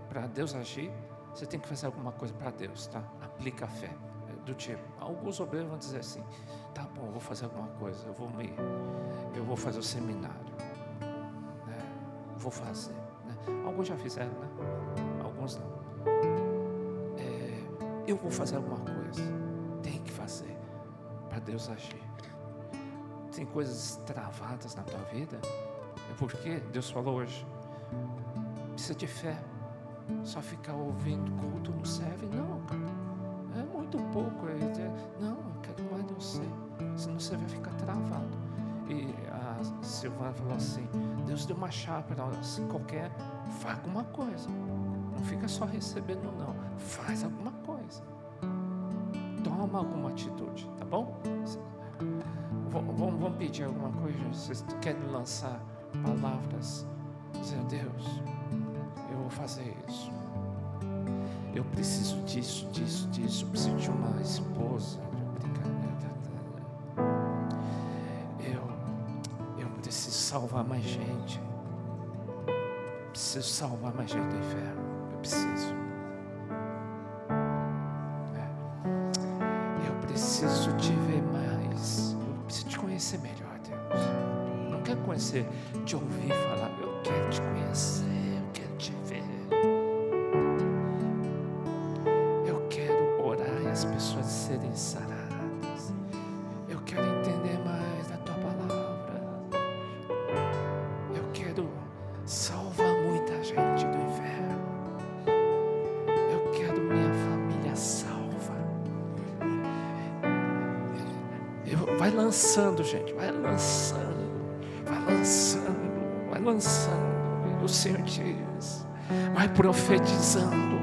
Para Deus agir, você tem que fazer alguma coisa para Deus, tá? Aplica a fé. Do tipo, alguns obreiros vão dizer assim: tá bom, eu vou fazer alguma coisa, eu vou fazer o seminário, né? Vou fazer, né? Alguns já fizeram, né? Alguns não. Eu vou fazer alguma coisa. Tem que fazer para Deus agir. Tem coisas travadas na tua vida, é porque Deus falou hoje, precisa de fé. Só ficar ouvindo culto não serve, não, cara. É muito pouco. Não, eu quero mais de você, senão você vai ficar travado. E a Silvana falou assim: Deus deu uma chave para nós, assim, qualquer, faz alguma coisa. Não fica só recebendo, não. Faz alguma coisa. Toma alguma atitude, tá bom? Vamos pedir alguma coisa? Vocês querem lançar palavras? Dizer: Deus, eu vou fazer isso. Eu preciso disso. Eu preciso de uma esposa. Eu preciso salvar mais gente. Preciso salvar mais gente do inferno. Eu preciso. Eu preciso te ver mais. Eu preciso te conhecer melhor, Deus. Não quero conhecer, te ouvir falar. Eu quero te conhecer. Eu quero te ver. Eu quero orar e as pessoas serem saradas. Eu quero entender mais da tua palavra. Eu quero salvar muita gente do inferno. Eu quero minha família salva. Vai lançando, gente, vai lançando. E o Senhor diz: vai profetizando.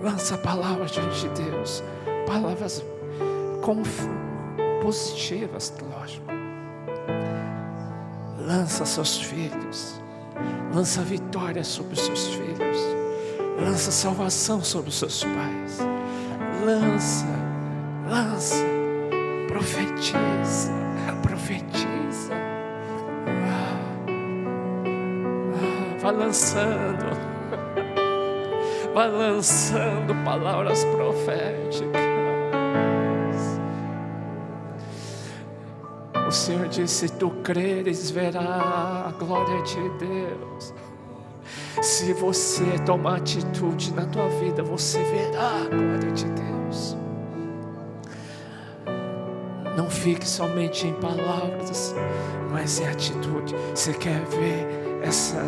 Lança palavras diante de Deus. Palavras positivas, lógico. Lança seus filhos. Lança vitória sobre os seus filhos. Lança salvação sobre os seus pais. Lança. Profetiza. Vai lançando palavras proféticas. O Senhor disse: se tu creres, verá a glória de Deus. Se você tomar atitude na tua vida, você verá a glória de Deus. Não fique somente em palavras, mas em atitude. Você quer ver essas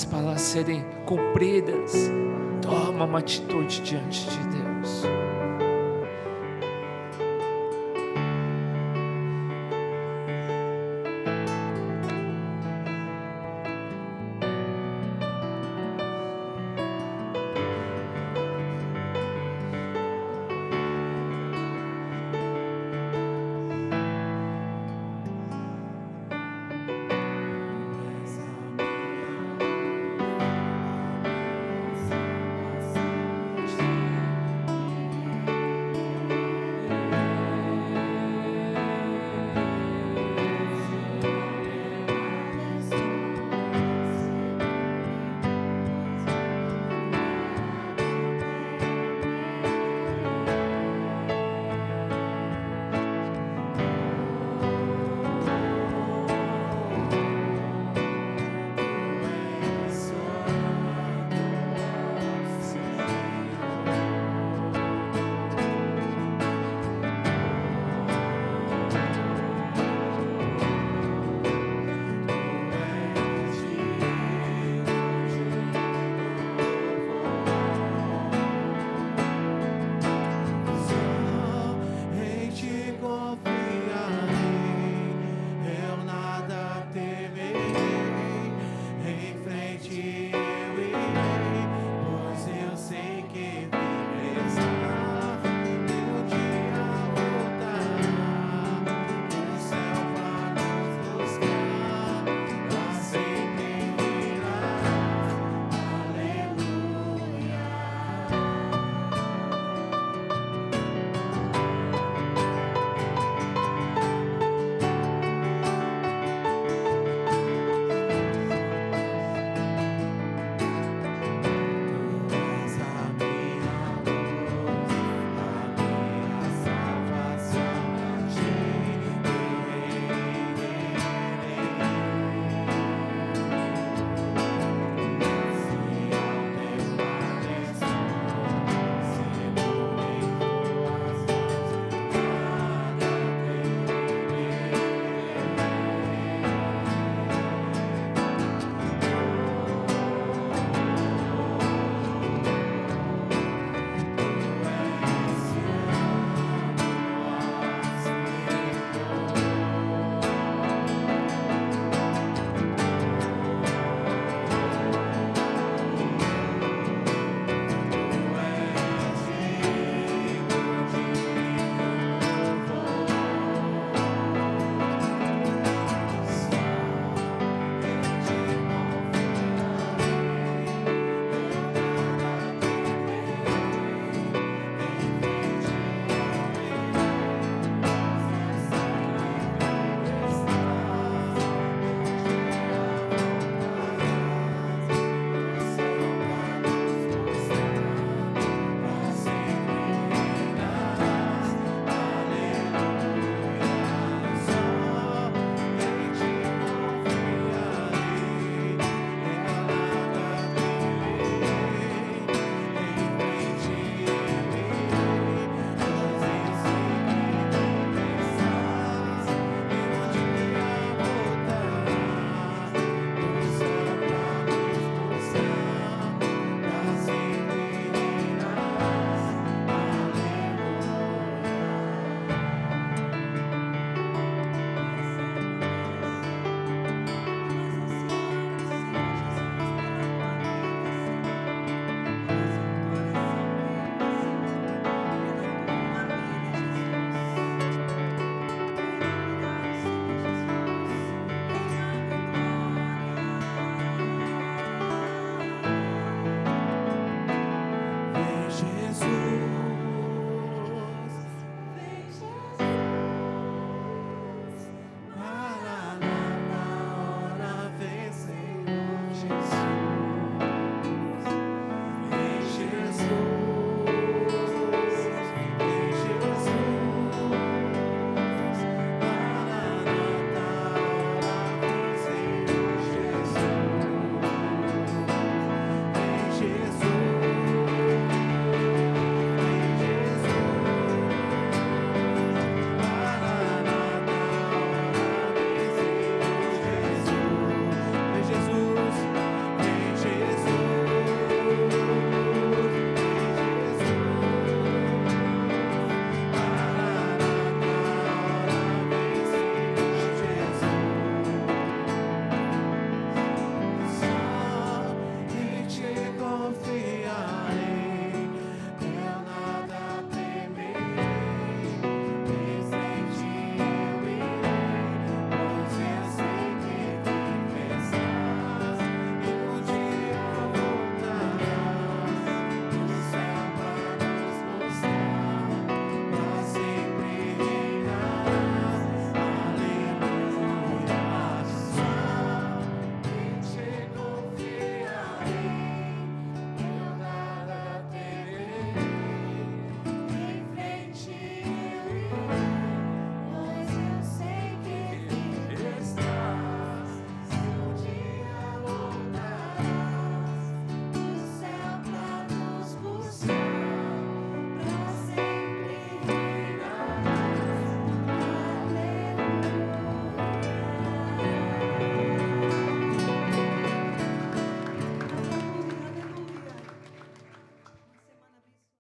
palavras serem cumpridas? Toma uma atitude diante de Deus.